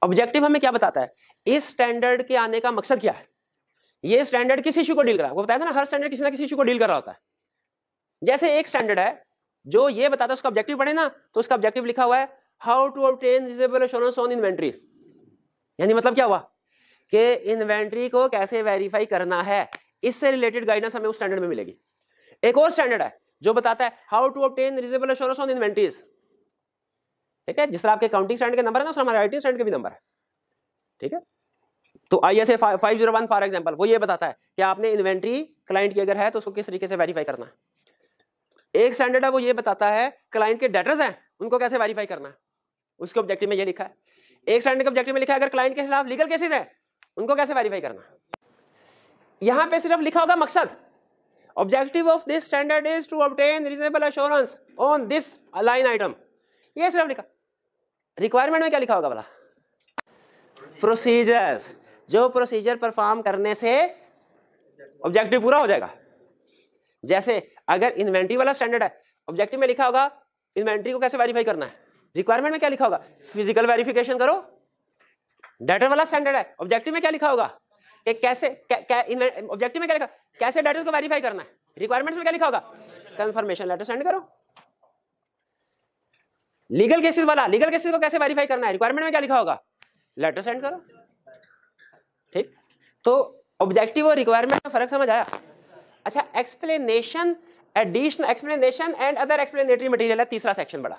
S1: ऑब्जेक्टिव हमें क्या बताता है? इस स्टैंडर्ड के आने का मकसद क्या है, ये स्टैंडर्ड किस इशू को डील कर रहा है। वो बताया था ना, हर स्टैंडर्ड किसी ना किसी इशू को डील कर रहा होता है। जैसे एक स्टैंडर्ड है जो ये बताता है, उसका ऑब्जेक्टिव पढ़े ना, तो उसका ऑब्जेक्टिव लिखा हुआ है how to obtain reasonable assurance on inventory. यानी मतलब क्या हुआ कि इन्वेंट्री को कैसे वेरीफाई करना है, इससे रिलेटेड गाइडेंस हमें उस स्टैंडर्ड में मिलेगी। एक और स्टैंडर्ड है जो बताता है how to obtain reasonable assurance on inventories. ठीक है, जिस तरह आपके अकाउंटिंग स्टैंडर्ड के नंबर है ना, उस हमारे आईटी स्टैंडर्ड के भी नंबर है। ठीक है, तो आईएसए 501 फॉर एग्जांपल वो ये बताता है कि आपने इन्वेंट्री क्लाइंट की अगर है तो उसको किस तरीके से वेरीफाई करना है। एक स्टैंडर्ड है वो ये बताता है क्लाइंट के डेटर्स हैं उनको कैसे वेरीफाई करना है, उसके ऑब्जेक्टिव में ये लिखा है। एक स्टैंडर्ड के ऑब्जेक्टिव में लिखा है अगर क्लाइंट के खिलाफ लीगल केसेस है उनको कैसे वेरीफाई करना है। यहां पे सिर्फ लिखा होगा मकसद, objective of this standard is to obtain reasonable assurance on this line item, ये सिर्फ लिखा। रिक्वायरमेंट में क्या लिखा होगा भला? प्रोसीजर्स, जो प्रोसीजर परफॉर्म करने से ऑब्जेक्टिव पूरा हो जाएगा। जैसे अगर इन्वेंट्री वाला स्टैंडर्ड है, ऑब्जेक्टिव में लिखा होगा इन्वेंट्री को कैसे वेरीफाई करना है। रिक्वायरमेंट में क्या लिखा होगा? फिजिकल वेरिफिकेशन करो। डेटर वाला स्टैंडर्ड है, ऑब्जेक्टिव में क्या लिखा होगा कि कैसे ऑब्जेक्टिव में क्या लिखा, कैसे डेटा को वेरीफाई करना है। रिक्वायरमेंट्स में क्या लिखा होगा? कंफर्मेशन लेटर सेंड करो। लीगल केसेस वाला, लीगल केसेस को कैसे वेरीफाई करना है, रिक्वायरमेंट में क्या लिखा होगा? लेटर सेंड करो। ठीक, तो ऑब्जेक्टिव और रिक्वायरमेंट में फर्क समझ आया? अच्छा, explanation additional explanation and other explanatory material है तीसरा सेक्शन बड़ा,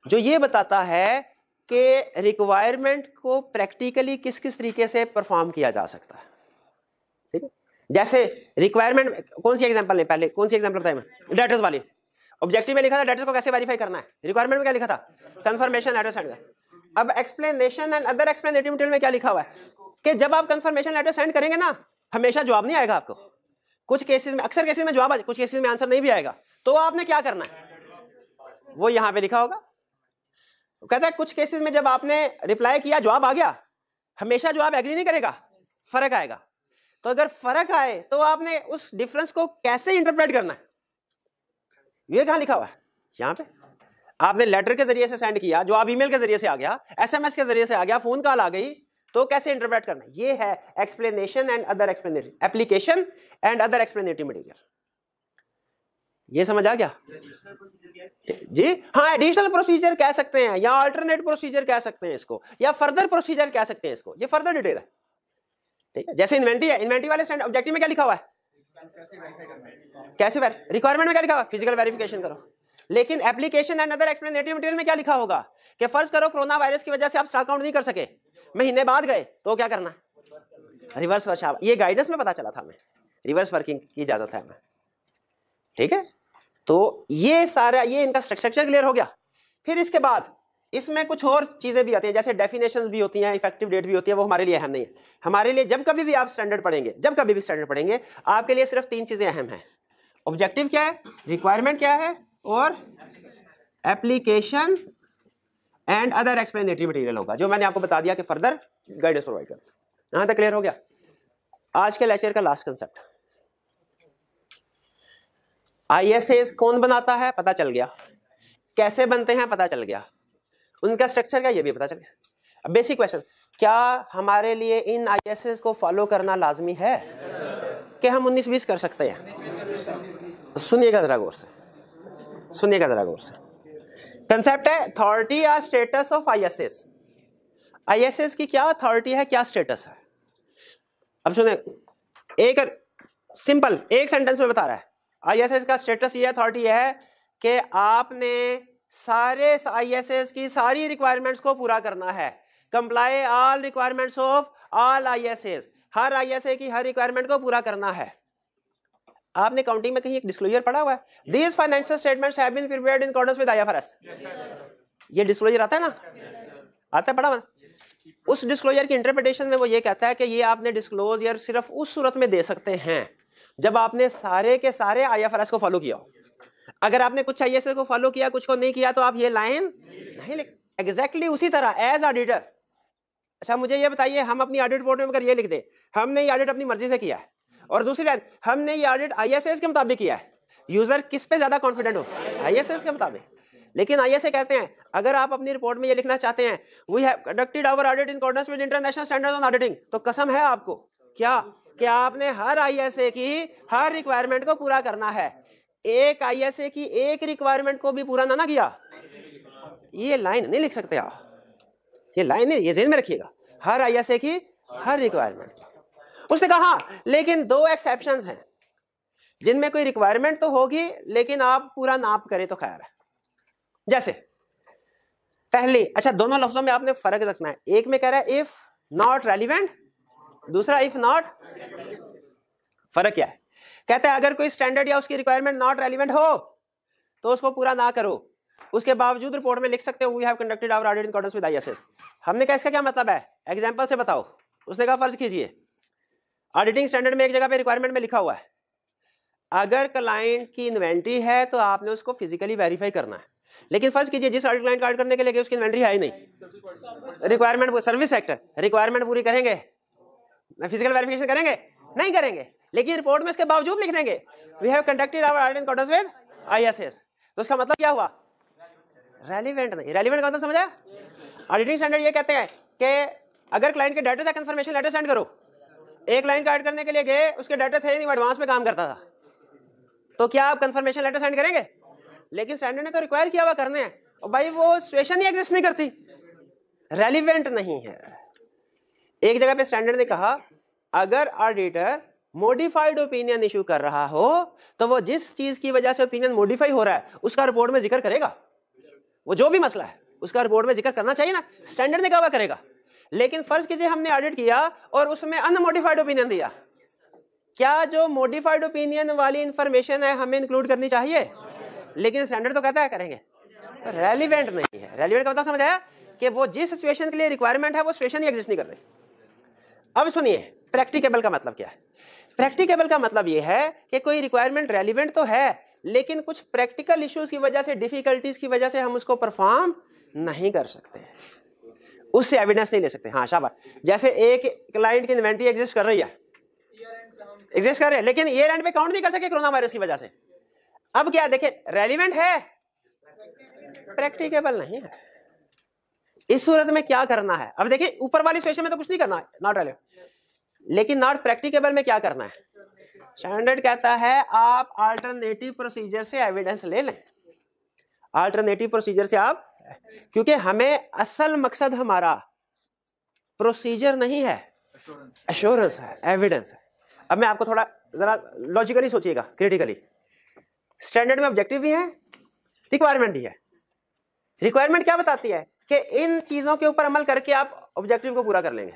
S1: जो ये बताता है कि रिक्वायरमेंट को प्रैक्टिकली किस किस तरीके से परफॉर्म किया जा सकता है। ठीक है, जैसे रिक्वायरमेंट, कौन सी एग्जांपल है, पहले कौन सी एग्जांपल बताएं, डेटर्स वाली। ऑब्जेक्टिव में लिखा था डेटर्स को कैसे वेरीफाई करना है, रिक्वायरमेंट में क्या लिखा था, कंफर्मेशन लेटर सेंड कर। अब explanation and other explanatory material में क्या लिखा हुआ है कि जब आप कंफर्मेशन लेटर सेंड करेंगे ना, हमेशा जवाब नहीं आएगा आपको, कुछ केसेस में, अक्सर केसेस में जवाब आ, कुछ केसेस में आंसर नहीं भी आएगा, तो आपने क्या करना है वो यहां पे लिखा होगा। कहता है कुछ केसेस में जब आपने रिप्लाई किया जवाब आ गया, हमेशा जवाब एग्री नहीं करेगा, फर्क आएगा। तो अगर फर्क आए तो आपने उस डिफरेंस को कैसे इंटरप्रेट करना है, ये कहां लिखा हुआ है, यहां पे। आपने लेटर के जरिए से सेंड किया, जवाब ईमेल के जरिए से आ गया, एसएमएस के जरिए से आ गया, फोन कॉल आ गई, तो कैसे इंटरप्रेट करना है, ये है explanation and other explanatory, application and other explanatory material. ये समझ आ गया जी? हाँ, एडिशनल प्रोसीजर कह सकते हैं या अल्टरनेट प्रोसीजर कह सकते हैं इसको, या फर्दर प्रोसीजर कह सकते हैं इसको, ये फर्दर डिटेल है। ठीक है, जैसे इन्वेंटरी है, इन्वेंटरी वाले स्टैंड ऑब्जेक्टिव में क्या लिखा हुआ है, कैसे रिक्वायरमेंट में क्या लिखा हुआ है, फिजिकल वेरिफिकेशन करो। लेकिन application and other explanatory material में क्या लिखा होगा कि फर्ज करो कोरोना वायरस की वजह से आप स्टॉक काउंट नहीं कर सके, महीने बाद गए, तो क्या करना, रिवर्स वर्क। ये गाइडेंस में पता चला था हमें, रिवर्स वर्किंग की इजाजत है हमें। ठीक है, तो ये सारा, ये इनका स्ट्रक्चर क्लियर हो गया। फिर इसके बाद इसमें कुछ और चीजें भी आती हैं, जैसे डेफिनेशंस भी होती हैं, इफेक्टिव डेट भी होती है, वो हमारे लिए अहम नहीं है। हमारे लिए जब कभी भी आप स्टैंडर्ड पढ़ेंगे, जब कभी भी स्टैंडर्ड पढ़ेंगे, आपके लिए सिर्फ 3 चीजें अहम हैं, ऑब्जेक्टिव क्या है, रिक्वायरमेंट क्या है, और application and other explanatory material होगा, जो मैंने आपको बता दिया कि फर्दर गाइडेंस प्रोवाइड करता है। यहां तक क्लियर हो गया। आज के लेक्चर का लास्ट कंसेप्ट, आईएसएस कौन बनाता है पता चल गया, कैसे बनते हैं पता चल गया, उनका स्ट्रक्चर क्या ये भी पता चल गया। अब बेसिक क्वेश्चन, क्या हमारे लिए इन आईएसएस को फॉलो करना लाजमी है कि हम 19-20 कर सकते हैं? सुनिएगा जरा गौर से, सुनिएगा जरा गौर से। कंसेप्ट है अथॉरिटी या स्टेटस ऑफ आईएसएस। आईएसएस की क्या अथॉरिटी है, क्या स्टेटस है। अब सुने, एक सिंपल एक सेंटेंस में बता रहा है, आईएसएस का स्टेटस ये, अथॉरिटी ये है कि आपने सारे आईएसएस की सारी रिक्वायरमेंट्स को पूरा करना है, comply all requirements of all ISS, her ISA की हर रिक्वायरमेंट को पूरा करना है। आपने काउंटिंग में कहीं एक डिस्क्लोजर पढ़ा हुआ है, these financial statements have been prepared in accordance with IFRS. ये डिस्क्लोजर आता है ना, आता है, पढ़ा हुआ। उस डिस्क्लोजर की इंटरप्रिटेशन में वो ये कहता है कि ये आपने डिस्क्लोजर सिर्फ उस सूरत में दे सकते हैं जब आपने सारे के सारे आईएफआरएस को फॉलो किया हो। अगर आपने कुछ आईएसए को फॉलो किया, कुछ को नहीं किया, तो आप ये लाइन नहीं लिख। एग्जैक्टली उसी तरह एज ऑडिटर, अच्छा मुझे ये बताइए, हम अपनी ऑडिट रिपोर्ट में अगर ये लिख दे हमने ये ऑडिट अपनी मर्जी से किया है, और दूसरी लाइन हमने ये ऑडिट आईएसएस के मुताबिक किया है, यूजर किस पे ज्यादा कॉन्फिडेंट हो, आईएसएस के मुताबिक। लेकिन आईएसए कहते हैं अगर आप अपनी रिपोर्ट में ये लिखना चाहते हैं we have conducted our audit in accordance with international standards on auditing, तो कसम है आपको क्या कि आपने हर आईएसए की हर रिक्वायरमेंट को पूरा करना है। एक आईएसए की एक रिक्वायरमेंट को भी पूरा ना किया, ये लाइन नहीं लिख सकते आप, ये लाइन नहीं, ये ज़हन में रखिएगा, हर आईएसए की हर रिक्वायरमेंट। उसने कहा लेकिन 2 एक्सेप्शंस हैं जिनमें कोई रिक्वायरमेंट तो होगी लेकिन आप पूरा ना करें तो खैर है। जैसे पहले, अच्छा दोनों लफ्जों में आपने फर्क रखना है, एक में कह रहा है इफ नॉट रेलिवेंट, दूसरा इफ नॉट। फर्क क्या है? कहता है अगर कोई स्टैंडर्ड या उसकी रिक्वायरमेंट नॉट रेलिवेंट हो तो उसको पूरा ना करो, उसके बावजूद रिपोर्ट में लिख सकते हो we have conducted our audit in accordance with ISS. हमने कहा इसका क्या मतलब है, एग्जांपल से बताओ। उसने कहा फर्ज कीजिए ऑडिटिंग स्टैंडर्ड में एक जगह पे रिक्वायरमेंट में लिखा हुआ है अगर क्लाइंट की इन्वेंट्री है तो आपने उसको फिजिकली वेरीफाई करना है, लेकिन फर्ज कीजिए जिस ऑडिट क्लाइंट कार्ड करने के लिए गए उसकी इन्वेंट्री है ही नहीं, रिक्वायरमेंट सर्विस सेक्टर रिक्वायरमेंट पूरी करेंगे, फिजिकल वेरिफिकेशन करेंगे नहीं करेंगे, लेकिन रिपोर्ट में इसके बावजूद लिख देंगे we have conducted our audit in accordance with ISS, तो उसका मतलब क्या हुआ, रेलिवेंट नहीं। रेलिवेंट का मतलब समझा? ऑडिटिंग स्टैंडर्ड ये कहते हैं कि अगर क्लाइंट के डाटा से कंफर्मेशन लेटर सेंड करो, एक क्लाइंट कार्ड करने के लिए गए उसके डाटा थे नहीं, एडवांस में काम करता था, तो क्या आप कंफर्मेशन लेटर सेंड करेंगे? लेकिन स्टैंडर्ड ने तो रिक्वायर किया हुआ करने हैं, और भाई वो सिचुएशन ही एग्जिस्ट नहीं करती, रेलिवेंट नहीं है। एक जगह पे स्टैंडर्ड ने कहा अगर ऑडिटर मॉडिफाइड ओपिनियन इशू कर रहा हो तो वो जिस चीज की वजह से ओपिनियन मॉडिफाई हो रहा है उसका रिपोर्ट में जिक्र करेगा। वो जो भी मसला है उसका रिपोर्ट में जिक्र करना चाहिए ना, स्टैंडर्ड ने कहा करेगा। लेकिन फर्ज कीजिए हमने ऑडिट किया और उसमें अनमॉडिफाइड ओपिनियन दिया, क्या जो मॉडिफाइड ओपिनियन वाली इंफॉर्मेशन है हमें इंक्लूड करनी चाहिए? लेकिन स्टैंडर्ड तो कहता है करेंगे। रेलिवेंट नहीं है। रेलिवेंट का मतलब समझ आया कि वो जिस सिचुएशन के लिए रिक्वायरमेंट है वो सिचुएशन ही एग्जिस्ट नहीं कर रही। अब सुनिए प्रैक्टिकेबल का मतलब क्या है। प्रैक्टिकेबल का मतलब ये है कि कोई रिक्वायरमेंट रेलिवेंट तो है लेकिन कुछ प्रैक्टिकल इश्यूज की वजह से, डिफिकल्टीज की वजह से हम उसको परफॉर्म नहीं कर सकते, उससे एविडेंस नहीं ले सकते। हाँ शाबाश। जैसे एक क्लाइंट की इन्वेंट्री एग्जिस्ट कर रही है, एग्जिस्ट कर रही है, लेकिन ईयर एंड पे काउंट नहीं कर सके कोरोना वायरस की वजह से। अब क्या देखिए, रेलिवेंट है, प्रैक्टिकेबल नहीं है। इस सूरत में क्या करना है? अब देखिए ऊपर वाली सिचुएशन में तो कुछ नहीं करना है, नॉट रेलिवेंट, लेकिन नॉट प्रैक्टिकेबल में क्या करना है? स्टैंडर्ड कहता है आप अल्टरनेटिव प्रोसीजर से एविडेंस ले लें। अल्टरनेटिव प्रोसीजर से आप, क्योंकि हमें असल मकसद हमारा प्रोसीजर नहीं है, एश्योरेंस है, एविडेंस है। अब मैं आपको थोड़ा जरा लॉजिकली सोचिएगा, क्रिटिकली। स्टैंडर्ड में ऑब्जेक्टिव भी है, रिक्वायरमेंट भी है। रिक्वायरमेंट क्या बताती है कि इन चीजों के ऊपर अमल करके आप ऑब्जेक्टिव को पूरा कर लेंगे।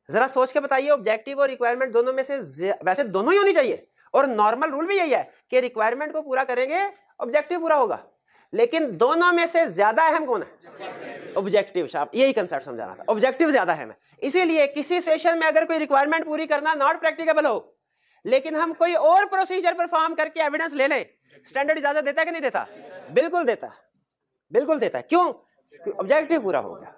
S1: जरा सोच के बताइए, ऑब्जेक्टिव और रिक्वायरमेंट दोनों में से वैसे दोनों ही होनी चाहिए और नॉर्मल रूल भी यही है कि रिक्वायरमेंट को पूरा करेंगे ऑब्जेक्टिव पूरा होगा, लेकिन दोनों में से ज्यादा अहम कौन है? ऑब्जेक्टिव। साहब यही कंसेप्ट समझाना था, ऑब्जेक्टिव ज्यादा अहम है। इसीलिए किसी सिचुएशन में अगर कोई रिक्वायरमेंट पूरी करना नॉट प्रैक्टिकेबल हो लेकिन हम कोई और प्रोसीजर परफॉर्म करके एविडेंस ले लें, स्टैंडर्ड इजाजत देता है कि नहीं देता? बिल्कुल देता है, बिल्कुल देता है। क्यों? ऑब्जेक्टिव पूरा हो गया,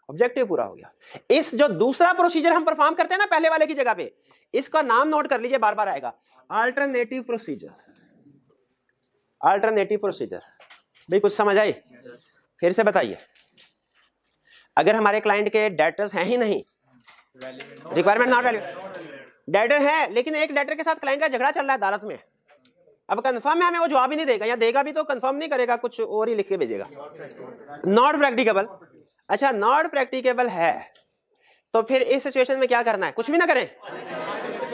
S1: ऑब्जेक्टिव पूरा हो गया। इस जो दूसरा प्रोसीजर हम परफॉर्म करते हैं ना पहले वाले की जगह पे, इसका नाम नोट कर लीजिए, बार बार आएगा, अल्टरनेटिव प्रोसीजर। Alternative procedure. भाई कुछ समझ आई? फिर से बताइए, अगर हमारे क्लाइंट के डेटर्स हैं ही नहीं, रिक्वायरमेंट नॉट रेलिवेंट, डेटर है लेकिन एक डेटर के साथ क्लाइंट का झगड़ा चल रहा है अदालत में, अब कंफर्म है हमें वो जवाब ही नहीं देगा, या देगा भी तो कंफर्म नहीं करेगा, कुछ और ही लिख के भेजेगा। Not practicable. अच्छा नॉट प्रैक्टिकेबल है तो फिर इस सिचुएशन में क्या करना है? कुछ भी ना करें,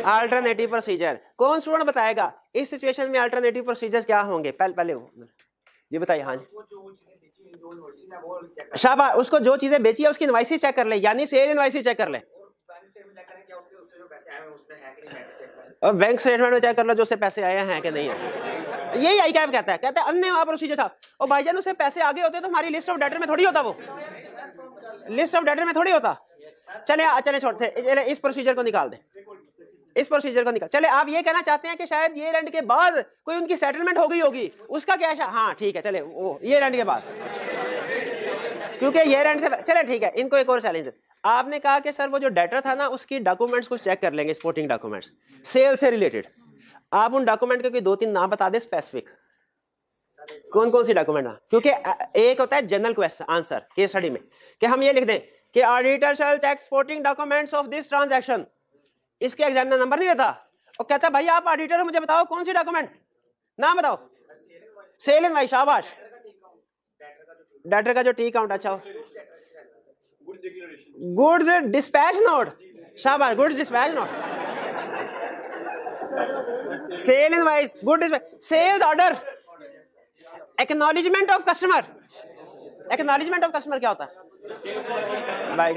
S1: अल्टरनेटिव प्रोसीजर। कौन स्टूडेंट बताएगा इस सिचुएशन में अल्टरनेटिव प्रोसीजर क्या होंगे? पहले ये बताइए। हाँ शाबाश, उसको जो चीजें बेची है उसकी इनवॉइस चेक कर ले, यानी सेल इनवॉइस चेक कर ले, और बैंक स्टेटमेंट में चेक कर लो जो उससे पैसे आए हैं कि नहीं है। यही आई कैब कहता है, कहता है अन्य प्रोसीजर साहब। और भाईजान उससे पैसे आगे होते तो हमारी लिस्ट ऑफ डेटर में थोड़ी होता, वो लिस्ट ऑफ डेटर में थोड़ी होता। चले छोड़ते, इस प्रोसीजर को निकाल दे, इस प्रोसीजर को निकाल। चले आप ये कहना चाहते हैं कि शायद ये एंड के बाद कोई उनकी सेटलमेंट हो गई होगी, उसका क्या? हाँ ठीक है, चले वो ये एंड के बाद, क्योंकि ये एंड से चले ठीक है। इनको एक और चैलेंज, आपने कहा कि सर वो जो डेटर था ना उसकी डॉक्यूमेंट्स कुछ चेक कर लेंगे, स्पोर्टिंग डॉक्यूमेंट्स सेल से रिलेटेड। आप उन डॉक्यूमेंट के कोई 2-3 नाम बता दे स्पेसिफिक, कौन कौन सी डॉक्यूमेंट है? क्योंकि एक होता है general question answer case study में कि हम ये लिख दें कि auditor shall check supporting documents of this transaction, इसके एग्जामिनर नंबर नहीं देता और कहता भाई आप ऑडिटर हो, मुझे बताओ कौन सी डॉक्यूमेंट, नाम बताओ। सेल इनवॉइस, शाबाश। डेटर का जो टी काउंट, अच्छा गुड्स डिस्पैच नोट, शाबाश, goods dispatch note, sale invoice, good dispatch, sales order, acknowledgement of customer. Acknowledgement of customer क्या होता है भाई?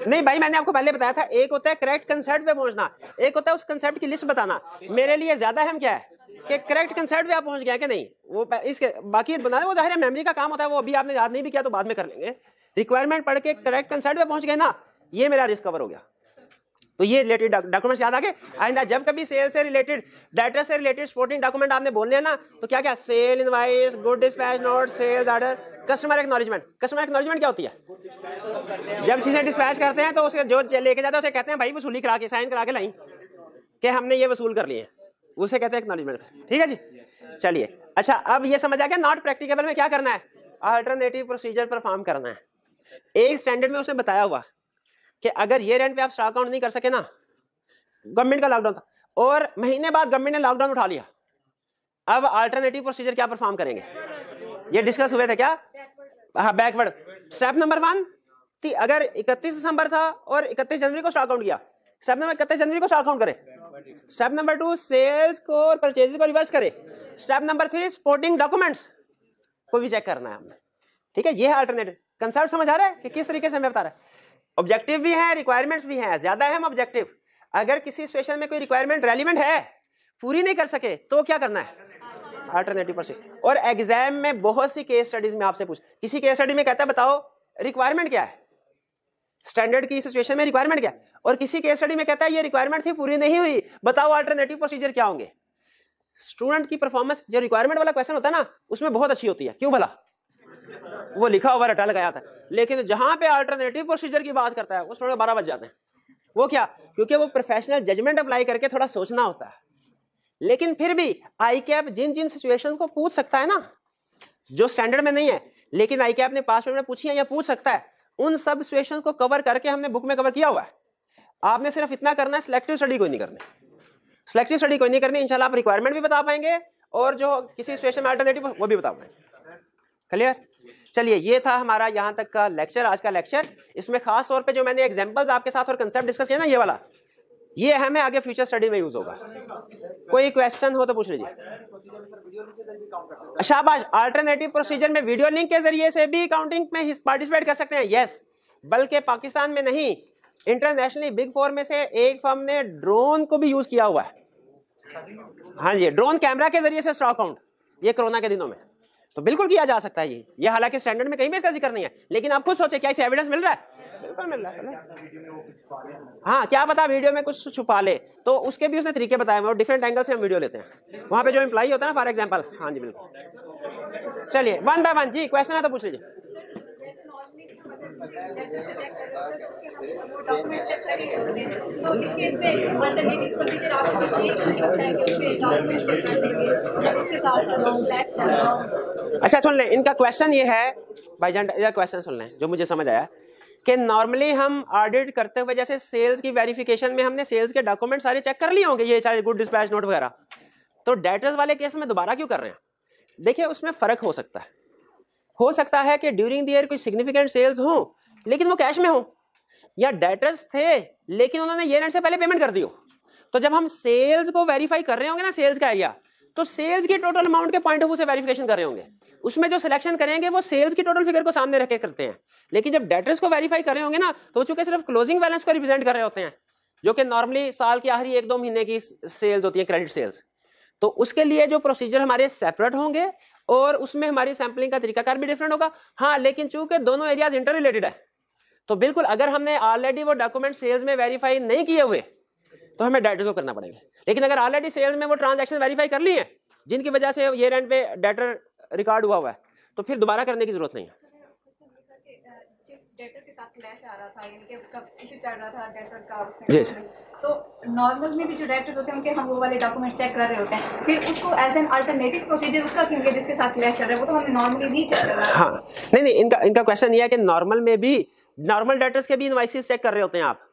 S1: नहीं भाई मैंने आपको पहले बताया था, एक होता है करेक्ट कंसेप्ट पे पहुंचना, एक होता है उस कंसेप्ट की लिस्ट बताना। मेरे लिए ज्यादा अहम क्या है कि करेक्ट कंसेप्ट पे आप पहुंच गए कि नहीं, वो इसके बाकी बनाना वो जाहिर है मेमोरी का काम होता है, वो अभी आपने याद नहीं भी किया तो बाद में कर लेंगे। रिक्वायरमेंट पढ़ के करेक्ट कंसेप्ट पे पहुंच गए ना, ये मेरा रिस्क कवर हो गया। तो ये रिलेटेड डॉक्यूमेंट्स याद आ गए। आइंदा जब कभी सेल से रिलेटेड, डाटा से रिलेटेड स्पोर्टिंग डॉक्यूमेंट आपने बोलने हैं ना, तो क्या क्या? Sale invoice, good dispatch note, sales order, customer acknowledgement. Customer acknowledgement क्या होती है? जब चीजें डिस्पैच करते हैं तो उसके जो लेके जाते हैं उसे कहते हैं भाई वसूली करा के, साइन करा के लाई कि हमने ये वसूल कर लिए, उसे कहते हैं एक्नॉलेजमेंट। ठीक है जी, चलिए। अच्छा अब ये समझ आ गया नॉट प्रैक्टिकेबल में क्या करना है? अल्टरनेटिव प्रोसीजर परफॉर्म करना है। एक स्टैंडर्ड में उसने बताया हुआ कि अगर ये रेंट पे आप स्टॉक काउंट नहीं कर सके ना, गवर्नमेंट का लॉकडाउन था और महीने बाद गवर्नमेंट ने लॉकडाउन उठा लिया, अब अल्टरनेटिव प्रोसीजर क्या परफॉर्म करेंगे? ये डिस्कस हुए थे क्या? हाँ, बैकवर्ड। स्टेप नंबर 1 थी, अगर 31 दिसंबर था और 31 जनवरी को स्टॉक आउट किया, स्टेप नंबर 31 जनवरी को स्टॉक काउंट करे। स्टेप नंबर 2 सेल्स को और परचेज को रिवर्स करे। स्टेप नंबर 3 सपोर्टिंग डॉक्यूमेंट्स को भी चेक करना है हमने, ठीक है। ये है अल्टरनेटिव। कंसेप्ट समझ आ रहा है कि किस तरीके से हमें बता रहा है। ऑब्जेक्टिव भी है, रिक्वायरमेंट्स भी हैं, ज्यादा है हम ऑब्जेक्टिव। अगर किसी सिचुएशन में कोई रिक्वायरमेंट रेलिवेंट है, पूरी नहीं कर सके, तो क्या करना है, अल्टरनेटिव प्रोसीजर। और एग्जाम में बहुत सी केस स्टडीज में आपसे पूछ, किसी केस स्टडी में कहता है बताओ रिक्वायरमेंट क्या है, स्टैंडर्ड की सिचुएशन में रिक्वायरमेंट क्या है, और किसी केस स्टडी में कहता है ये रिक्वायरमेंट थी पूरी नहीं हुई, बताओ अल्टरनेटिव प्रोसीजर क्या होंगे। स्टूडेंट की परफॉर्मेंस जो रिक्वायरमेंट वाला क्वेश्चन होता है ना, उसमें बहुत अच्छी होती है। क्यों भला, वो लिखा हुआ रटा लगाया था। लेकिन जहां पे अल्टरनेटिव प्रोसीजर की बात करता है उस थोड़ा 12 बज जाते हैं। वो क्या, क्योंकि वो प्रोफेशनल जजमेंट अप्लाई करके थोड़ा सोचना होता है। लेकिन फिर भी आई कैप जिन जिन सिचुएशन को पूछ सकता है ना, जो स्टैंडर्ड में नहीं है लेकिन आई कैप ने पास में पूछी है या पूछ सकता है, उन सब सिचुएशन को कवर करके हमने बुक में कवर किया हुआ है। आपने सिर्फ इतना करना है, सिलेक्टिव स्टडी कोई नहीं करनी, सिलेक्टिव स्टडी कोई नहीं करनी। इंशाल्लाह आप रिक्वायरमेंट भी बता पाएंगे और जो किसी सिचुएशन में अल्टरनेटिव वो भी बता पाएंगे। क्लियर। चलिए, ये था हमारा यहाँ तक का लेक्चर, आज का लेक्चर। इसमें खास तौर पे जो मैंने एग्जांपल्स आपके साथ और कंसेप्ट डिस्कस किया ना, ये वाला, ये हमें आगे फ्यूचर स्टडी में यूज होगा। कोई क्वेश्चन हो तो पूछ लीजिए। शाबाश, अल्टरनेटिव प्रोसीजर में वीडियो लिंक के जरिए से भी काउंटिंग में पार्टिसिपेट कर सकते हैं। यस, बल्कि पाकिस्तान में नहीं, इंटरनेशनली बिग 4 में से एक फर्म ने ड्रोन को भी यूज किया हुआ है। हाँ जी, ड्रोन कैमरा के जरिए से स्टॉक काउंट, ये कोरोना के दिनों में, तो बिल्कुल किया जा सकता है। ये हालांकि स्टैंडर्ड में कहीं भी इसका जिक्र नहीं है, लेकिन आप खुद सोचे क्या इसे एविडेंस मिल रहा है? बिल्कुल मिल रहा है। हाँ, क्या पता वीडियो में कुछ छुपा ले, तो उसके भी उसने तरीके बताए हैं, डिफरेंट एंगल से हम वीडियो लेते हैं। वहां पे जो एम्प्लॉई होता है ना, फॉर एग्जांपल। हाँ जी बिल्कुल। चलिए, 1 बाय 1 जी, क्वेश्चन है तो पूछ लीजिए। अच्छा सुन ले, इनका क्वेश्चन ये है भाईजान, ये क्वेश्चन सुन लें जो मुझे समझ आया कि नॉर्मली हम ऑडिट करते हुए जैसे सेल्स की वेरिफिकेशन में हमने सेल्स के डॉक्यूमेंट सारे चेक कर लिए होंगे, ये सारे गुड डिस्पैच नोट वगैरह, तो डेटर्स वाले केस में दोबारा क्यों कर रहे हैं? देखिए, उसमें फर्क हो सकता है कि ड्यूरिंग द ईयर कोई सिग्निफिकेंट सेल्स हो लेकिन वो कैश में हो, या डेटर्स थे लेकिन उन्होंने ईयर एंड से पहले पेमेंट कर दी हो। तो जब हम सेल्स को वेरीफाई कर रहे होंगे ना, सेल्स का एरिया, तो सेल्स की टोटल अमाउंट के पॉइंट ऑफ व्यू से वेरिफिकेशन कर रहे होंगे। उसमें जो सिलेक्शन करेंगे वो सेल्स की टोटल फिगर को सामने रख के करते हैं। लेकिन जब डेटर्स को वेरीफाई कर रहे होंगे ना, तो चूंकि सिर्फ क्लोजिंग बैलेंस को रिप्रेजेंट कर रहे होते हैं, जो कि नॉर्मली साल के आखिरी 1-2 महीने की सेल्स होती है, क्रेडिट सेल्स, तो उसके लिए जो प्रोसीजर हमारे सेपरेट होंगे और उसमें हमारी सैंपलिंग का तरीकाकार भी डिफरेंट होगा। हाँ, लेकिन चूंकि दोनों एरियाज इंटर रिलेटेड है, तो बिल्कुल अगर हमने ऑलरेडी वो डॉक्यूमेंट सेल्स में वेरीफाई नहीं किए हुए तो हमें डेटर को करना पड़ेगा। लेकिन अगर ऑलरेडी सेल्स में वो ट्रांजैक्शन वेरीफाई कर ली है जिनकी वजह से ईयर एंड पे डेटर रिकॉर्ड हुआ है, तो फिर दोबारा करने की जरूरत नहीं है।
S2: डेटर के साथ क्लैश आ रहा था, इनके उसका इशू चल रहा था डेटर का,
S1: जी,
S2: तो नॉर्मल में भी जो डेटर होते हैं उनके हम वो वाले डॉक्यूमेंट चेक कर रहे होते हैं, फिर उसको एज एन अल्टरनेटिव प्रोसीजर उसका क्योंकि जिसके साथ क्लैश चल रहा है वो तो हमें नॉर्मली नहीं चेक करना।
S1: हाँ, नहीं, इनका क्वेश्चन ये है कि नॉर्मल में भी, नॉर्मल डेटर्स के भी इनवॉइसेस चेक कर रहे होते हैं आप,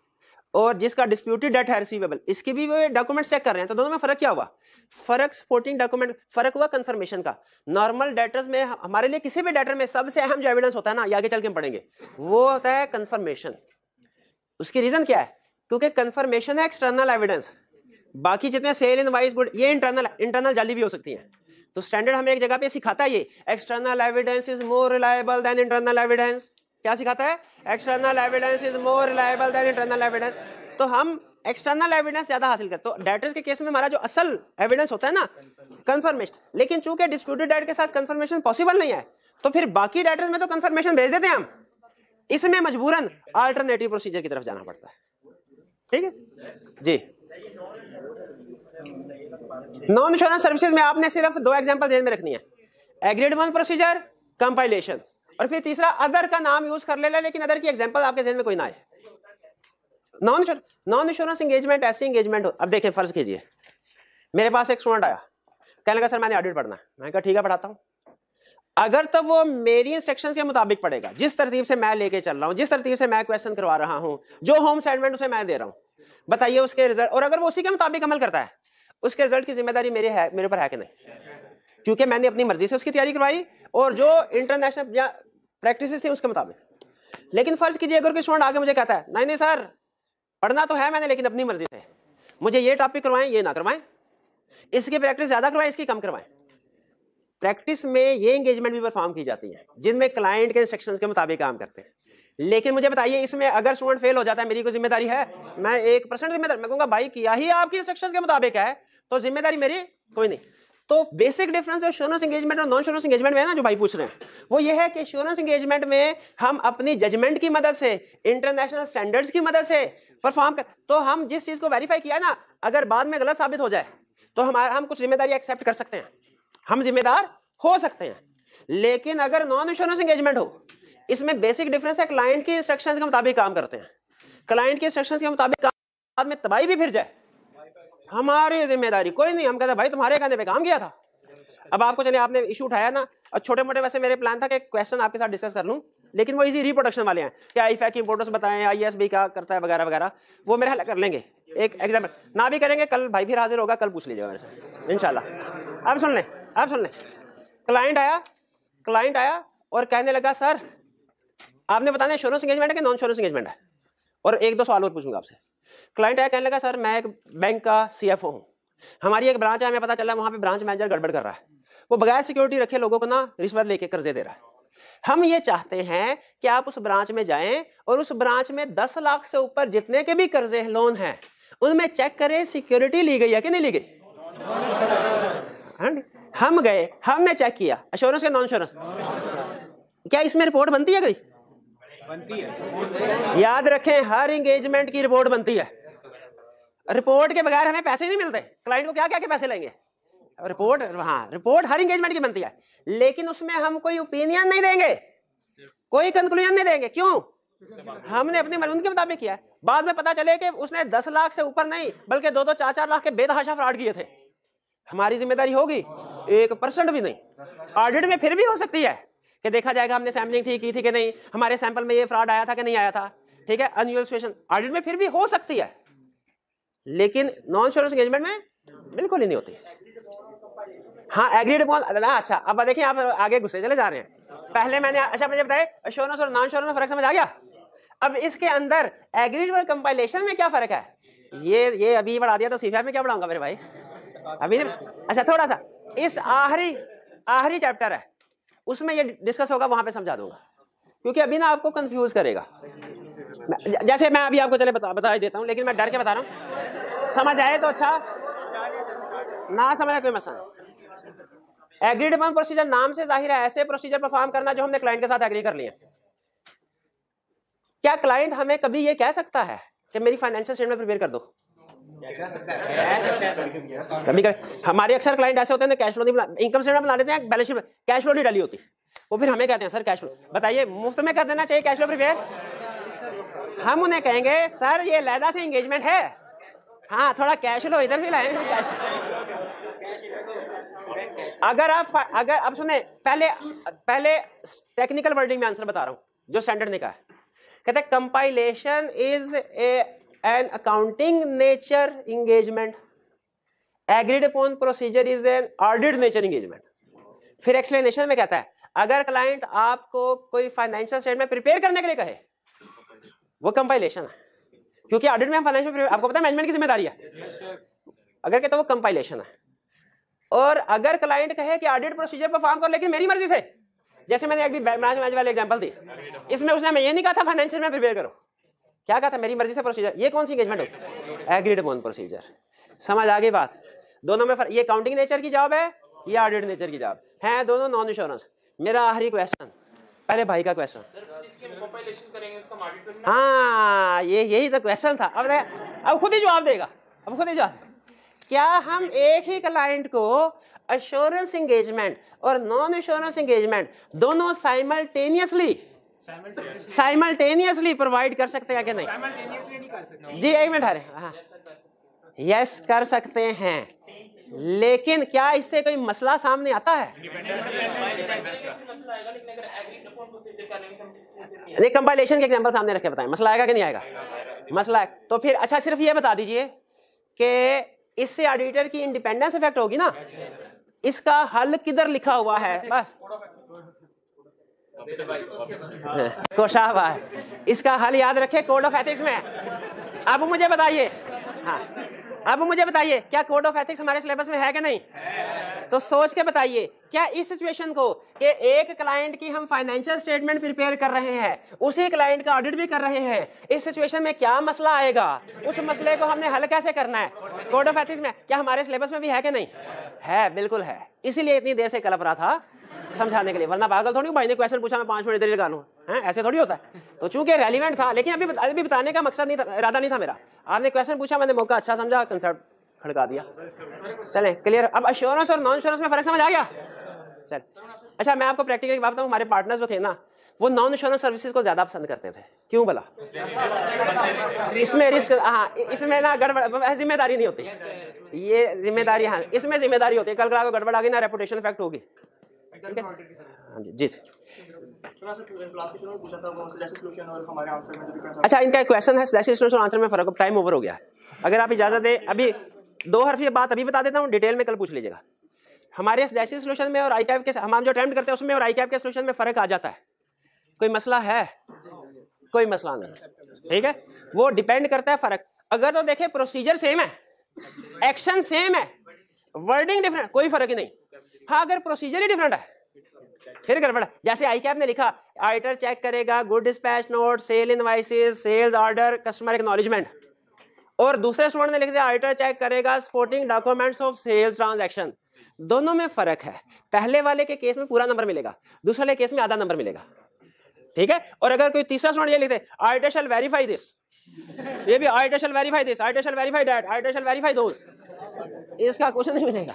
S1: और जिसका डिस्प्यूटेड डेट है रिसीवेबल, इसकी भी वो डॉक्यूमेंट्स चेक कर रहे हैं। तो दोनों में फर्क क्या हुआ? फर्क सपोर्टिंग डॉक्यूमेंट, फर्क हुआ कंफर्मेशन का। नॉर्मल डेटर्स में हमारे लिए किसी भी डेटर में सबसे अहम जो एविडेंस होता है ना, ये आगे चल के हम पढ़ेंगे, वो होता है कंफर्मेशन। उसकी रीजन क्या है? क्योंकि कंफर्मेशन है एक्सटर्नल एविडेंस, बाकी जितने सेल इनवॉइस गुड ये इंटरनल जाली भी हो सकती है। तो स्टैंडर्ड हमें एक जगह पे सिखाता है, ये external evidence is more reliable then internal evidence. क्या सिखाता है? External evidence is more reliable then internal evidence. तो हम एक्सटर्नल एविडेंस ज्यादा हासिल करते हैं। तो डेटर्स के केस में हमारा जो असल एविडेंस होता है ना, कंफर्मेशन, लेकिन चूंकि डिस्प्यूटेड डेट के साथ कंफर्मेशन पॉसिबल नहीं है, तो फिर बाकी डेटर्स में तो कंफर्मेशन भेज देते हैं हम, इसमें मजबूरन अल्टरनेटिव प्रोसीजर की तरफ जाना पड़ता है। ठीक है जी। नॉन इंश्योरेंस सर्विसेज में आपने सिर्फ 2 एग्जांपल जेल में रखनी है, एग्रीड 1 प्रोसीजर, कंपाइलेशन, और फिर तीसरा अदर का नाम यूज कर लेना, लेकिन अदर की एग्जांपल आपके जेल में कोई ना आए। नॉन इंश्योरेंस एंगेजमेंट ऐसी एंगेजमेंट हो, अब देखिए फर्ज कीजिए मेरे पास एक स्टूडेंट आया, कहने लगा सर मैंने ऑडिट पढ़ना है। मैंने कहा ठीक है पढ़ाता हूं। अगर तो वो मेरी इंस्ट्रक्शंस के मुताबिक पढ़ेगा, जिस तरतीब से मैं लेके चल रहा हूं, जिस तरतीब से मैं क्वेश्चन करवा रहा हूं, जो होम असाइनमेंट उसे मैं दे रहा हूं, बताइए उसके रिजल्ट, और अगर वो उसी के मुताबिक अमल करता है, उसके रिजल्ट की जिम्मेदारी मेरे ऊपर है कि नहीं? क्योंकि मैंने अपनी मर्जी से उसकी तैयारी करवाई और जो इंटरनेशनल या प्रैक्टिसेस थी उसके मुताबिक। लेकिन फर्ज कीजिए अगर कोई स्टूडेंट आगे मुझे कहता है नहीं सर पढ़ना तो है मैंने, लेकिन अपनी मर्जी से। मुझे ये टॉपिक करवाएं, ये ना करवाएं, इसकी प्रैक्टिस ज्यादा करवाएं, इसकी कम करवाएं। प्रैक्टिस में ये एंगेजमेंट भी परफॉर्म की जाती है जिनमें क्लाइंट के इंस्ट्रक्शंस के मुताबिक काम करते हैं। लेकिन मुझे बताइए, इसमें अगर स्टूडेंट फेल हो जाता है, मेरी कोई जिम्मेदारी है? मैं 1% जिम्मेदारी, मैं कहूंगा भाई किया ही आपकी इंस्ट्रक्शंस के मुताबिक है तो जिम्मेदारी मेरी कोई नहीं। तो बेसिक डिफरेंस जो एश्योरेंस एंगेजमेंट और नॉन एश्योरेंस एंगेजमेंट में है ना, जो भाई पूछ रहे हैं, वो ये है कि एश्योरेंस एंगेजमेंट में हम अपनी जजमेंट की मदद से, इंटरनेशनल स्टैंडर्ड्स की मदद से परफॉर्म कर, तो हम जिस चीज को वेरीफाई किया ना, अगर बाद में गलत साबित हो जाए तो हम कुछ जिम्मेदारी एक्सेप्ट कर सकते हैं, हम जिम्मेदार हो सकते हैं। लेकिन अगर नॉन एश्योरेंस एंगेजमेंट हो, इसमें बेसिक डिफरेंस है, क्लाइंट की इंस्ट्रक्शंस के मुताबिक काम करते हैं। क्लाइंट की इंस्ट्रक्शंस के मुताबिक बाद में तबाही भी फिर जाए, हमारी जिम्मेदारी कोई नहीं। हम कहते भाई तुम्हारे कहने पे काम किया था। अब आपको चलिए आपने इशू उठाया ना, और छोटे मोटे वैसे मेरे प्लान था कि क्वेश्चन आपके साथ डिस्कस कर लूं, लेकिन वो इजी रिप्रोडक्शन वाले हैं कि आईफैक की इंपोर्टेंस बताएं, आईएसबी क्या करता है वगैरह वगैरह, वो मेरे हल कर लेंगे। एक एग्जाम्पल ना भी करेंगे, कल भाई फिर हाजिर होगा, कल पूछ लीजिएगा मेरे से इंशाल्लाह। अब सुन लें, क्लाइंट आया और कहने लगा सर आपने बताना एश्योरेंस एंगेजमेंट है कि नॉन एश्योरेंस एंगेजमेंट है, और एक दो सवाल और पूछूंगा आपसे। क्लाइंट आया, कहने लगा सर मैं एक बैंक का सीएफओ हूं, हमारी एक ब्रांच है, हमें पता चला वहां पे ब्रांच मैनेजर गड़बड़ कर रहा है, वो बगैर सिक्योरिटी रखे लोगों को ना रिश्वत लेके कर्जे दे रहा है। हम ये चाहते हैं कि आप उस ब्रांच में जाएं और उस ब्रांच में 10 लाख से ऊपर जितने के भी कर्जे लोन हैं उनमें चेक करें सिक्योरिटी ली गई है कि नहीं ली गई। हम गए, हमने चेक किया एश्योरेंस के नॉन एश्योरेंस, क्या इसमें रिपोर्ट बनती है? कोई बनती है। याद रखें, हर एंगेजमेंट की रिपोर्ट बनती है। रिपोर्ट के बगैर हमें पैसे नहीं मिलते। क्लाइंट को क्या क्या के पैसे लेंगे? रिपोर्ट, हाँ रिपोर्ट हर एंगेजमेंट की बनती है, लेकिन उसमें हम कोई ओपिनियन नहीं देंगे, कोई कंक्लूजन नहीं देंगे। क्यों? हमने अपने मर्जी के मुताबिक किया है। बाद में पता चले कि उसने 10 लाख से ऊपर नहीं बल्कि 2-2, 4-4 लाख के बेतहाशा फ्रॉड किए थे, हमारी जिम्मेदारी होगी? 1% भी नहीं। ऑडिट में फिर भी हो सकती है कि देखा जाएगा हमने सैम्पलिंग ठीक की थी कि नहीं, हमारे सैंपल में ये फ्रॉड आया था कि नहीं आया था, ठीक है, अनयूजुअल सिचुएशन ऑडिट में फिर भी हो सकती है, लेकिन नॉन एश्योरेंस एंगेजमेंट में बिल्कुल ही नहीं होती। हाँ एग्रीड अपॉन, अच्छा अब देखिए आप आगे घुसे चले जा रहे हैं। पहले मैंने मुझे बताया एश्योरेंस और नॉन एश्योरेंस में फर्क समझ आ गया। अब इसके अंदर एग्रीड और कंपाइलेशन में क्या फर्क है, ये अभी बढ़ा दिया तो सीफा में क्या बढ़ाऊंगा मेरे भाई अभी। अच्छा थोड़ा सा इस आखिरी चैप्टर है उसमें ये डिस्कस होगा, वहां पे समझा दूंगा, क्योंकि अभी ना आपको कंफ्यूज करेगा। जैसे मैं अभी आपको चले बता ही देता हूं, लेकिन मैं डर के बता रहा हूं, समझ आए तो अच्छा, ना समझ कोई मसला नहीं। एग्रीड अपॉन प्रोसीजर नाम से जाहिर है ऐसे प्रोसीजर परफॉर्म करना जो हमने क्लाइंट के साथ एग्री कर लिया। क्या क्लाइंट हमें कभी ये कह सकता है कि मेरी फाइनेंशियल स्टेटमेंट प्रिपेयर कर दो? कभी हमारे अक्सर क्लाइंट ऐसे होते हैं कैश फ्लो नहीं, इनकम स्टेटमेंट बना लेते हैं, बैलेंस शीट में कैश फ्लो नहीं डाली होती, वो फिर हमें कहते हैं सर कैश फ्लो बताइए, मुफ्त में कर देना चाहिए कैश फ्लो प्रिपेयर। हम उन्हें कहेंगे सर ये लैदा से एंगेजमेंट है, हाँ थोड़ा कैश फ्लो इधर भी लाएं। अगर अब सुने, पहले टेक्निकल वर्डिंग में आंसर बता रहा हूं जो स्टैंडर्ड ने कहा है। कहते हैं compilation is an accounting nature engagement, agreed upon procedure is an audit nature engagement. फिर एक्सप्लेनेशन में कहता है अगर क्लाइंट आपको कोई फाइनेंशियल स्टेटमेंट प्रिपेयर करने के लिए कहे वो कंपाइलेशन है, क्योंकि ऑडिट में हम फाइनेंशियल, आपको पता है मैनेजमेंट की जिम्मेदारी है, अगर कहते वो कंपाइलेशन है। और अगर क्लाइंट कहे कि ऑडिट प्रोसीजर परफॉर्म करो लेकिन मेरी मर्जी से, जैसे मैंने एक भी ब्रांच मैनेजर वाली एग्जांपल दी, इसमें उसने मैं ये नहीं कहा था फाइनेंशियल में प्रिपेयर करो, क्या कहा था मेरी मर्जी से प्रोसीजर। ये कौन सी एंगेजमेंट होगी? Agreed upon procedure. समझ आ गई बात? दोनों में ये काउंटिंग नेचर की जॉब है, ये ऑडिट नेचर की जॉब है, दोनों नॉन इंश्योरेंस। मेरा आखिरी क्वेश्चन, पहले भाई का क्वेश्चन, हाँ यही तो क्वेश्चन था। अब खुद ही जवाब देगा, अब खुद ही जवाब। क्या हम एक ही क्लाइंट को एश्योरेंस एंगेजमेंट और नॉन एश्योरेंस एंगेजमेंट दोनों साइमल्टेनियसली प्रोवाइड कर सकते हैं कि नहीं? नहीं कर सकते। जी एक मिनट, अरे हाँ यस कर सकते हैं, लेकिन क्या इससे कोई मसला सामने आता है? नहीं, कंपाइलेशन के एग्जांपल सामने रखे बताएं, मसला आएगा कि नहीं आएगा? मसला है तो फिर अच्छा सिर्फ ये बता दीजिए कि इससे ऑडिटर की इंडिपेंडेंस इफेक्ट होगी ना, इसका हल किधर लिखा हुआ है? बस कोशाबा है, इसका हल याद रखे कोड ऑफ एथिक्स में। अब मुझे बताइए, हाँ अब मुझे बताइए क्या कोड ऑफ एथिक्स हमारे सिलेबस में है कि नहीं? तो सोच के बताइए, क्या इस सिचुएशन को कि एक क्लाइंट की हम फाइनेंशियल स्टेटमेंट प्रिपेयर कर रहे हैं, उसी क्लाइंट का ऑडिट भी कर रहे हैं, इस सिचुएशन में क्या मसला आएगा, उस मसले को हमने हल कैसे करना है कोड ऑफ एथिक्स में, क्या हमारे सिलेबस में भी है कि नहीं? है, बिल्कुल है। इसीलिए इतनी देर से कलप रहा था समझाने के लिए, वरना पागल थोड़ी भाई ने क्वेश्चन पूछा मैं 5 मिनट इधर लगा लूं, ऐसे थोड़ी होता है। तो चूंकि रेलिवेंट था, लेकिन अभी बताने का मकसद नहीं था, इरादा नहीं था मेरा। आपने क्वेश्चन पूछा, मैंने मौका अच्छा समझा, कंसेप्ट खड़का दिया। चलें क्लियर। अब अश्योरेंस और नॉन एश्योरेंस में फर्क समझ आ गया? चल अच्छा, मैं आपको प्रैक्टिकली बात बताऊं, हमारे पार्टनर्स जो थे ना, वो नॉन एश्योरेंस सर्विसेज को ज्यादा पसंद करते थे। क्यों भला? इसमें रिस्क, हाँ इसमें ना गड़बड़, जिम्मेदारी नहीं होती, ये जिम्मेदारी, हाँ इसमें जिम्मेदारी होती है, कल को गड़बड़ आ गई ना, रेपुटेशन इफेक्ट होगी। हाँ जी जी। अच्छा, इनका क्वेश्चन है स्लैश और आंसर में फर्क, टाइम ओवर हो गया है। अगर आप इजाजत दें, अभी 2 हरफी बात अभी बता देता हूँ, डिटेल में कल पूछ लीजिएगा। हमारे स्लैश सोल्यूशन में और आईकैप के, हम जो अटेम्प्ट करते हैं उसमें और आईकैप के सोल्यूशन में फर्क आ जाता है। कोई मसला है? कोई मसला नहीं, ठीक है। वो डिपेंड करता है फर्क। अगर तो देखे प्रोसीजर सेम है, एक्शन सेम है, वर्डिंग डिफरेंट, कोई फर्क ही नहीं। हाँ अगर प्रोसीजर ही डिफरेंट है फिर गड़बड़। जैसे आईकैप ने लिखा, ऑडिटर चेक करेगा good dispatch note, sale invoices, sales order, customer acknowledgement, और दूसरे स्टूडेंट ने लिख दिया ऑडिटर चेक करेगा supporting documents of sales transaction. दोनों में फर्क है। पहले वाले के केस में पूरा नंबर मिलेगा, दूसरे वाले केस में आधा नंबर मिलेगा, ठीक है। और अगर कोई तीसरा स्टूडेंट ये लिखते ऑडिटर शैल वेरीफाई दिस, ये भी auditor shall verify this, auditor shall verify that, auditor shall verify those, इसका कुछ नहीं मिलेगा।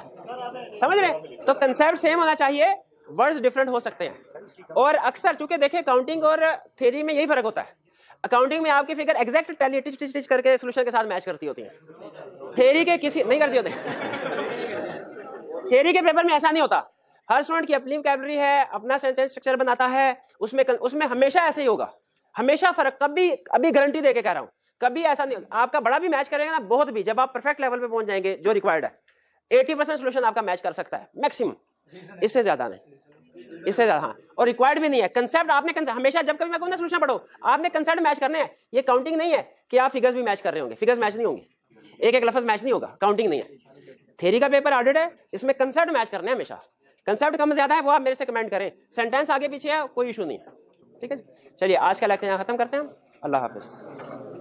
S1: समझ रहे? तो कंसेप्ट सेम होना चाहिए, वर्ड्स डिफरेंट हो सकते हैं। और अक्सर चूंकि देखिए अकाउंटिंग और थ्योरी में यही फर्क होता है। अकाउंटिंग में आपकी फिगर एग्जैक्ट टैली टिच करके सॉल्यूशन के साथ मैच करती होती है, थ्योरी के किसी नहीं करती होती। थ्योरी के पेपर में ऐसा नहीं होता। हर स्टूडेंट की अपनी वोकैबुलरी है, अपना सेंटेंस स्ट्रक्चर बनाता है, उसमें हमेशा ऐसे ही होगा, हमेशा फर्क। कभी अभी गारंटी देके कह रहा हूं, कभी ऐसा नहीं होगा। आपका बड़ा भी मैच करेगा ना, बहुत भी, जब आप परफेक्ट लेवल पे पहुंच जाएंगे जो रिक्वायर्ड है, 80% सॉल्यूशन आपका मैच कर सकता है मैक्सिमम, इससे ज्यादा नहीं, इससे ज्यादा। हाँ, और रिक्वायर्ड भी नहीं है। कंसेप्ट आपने हमेशा, जब कभी मैं कहूँ ना सॉल्यूशन पढ़ो, आपने कंसेप्ट मैच करने हैं। ये काउंटिंग नहीं है कि आप फिगर्स भी मैच कर रहे होंगे, फिगर्स मैच नहीं होंगे, एक एक लफ्ज मैच नहीं होगा, काउंटिंग नहीं है। थ्योरी का पेपर ऑडिट है, इसमें कंसेप्ट मैच करने हैं हमेशा। कंसेप्ट कम ज्यादा है वो आप मेरे से कमेंट करें, सेंटेंस आगे पीछे है कोई इशू नहीं है, ठीक है। चलिए आज का लेक्चर यहाँ खत्म करते हैं हम। अल्लाह हाफिज।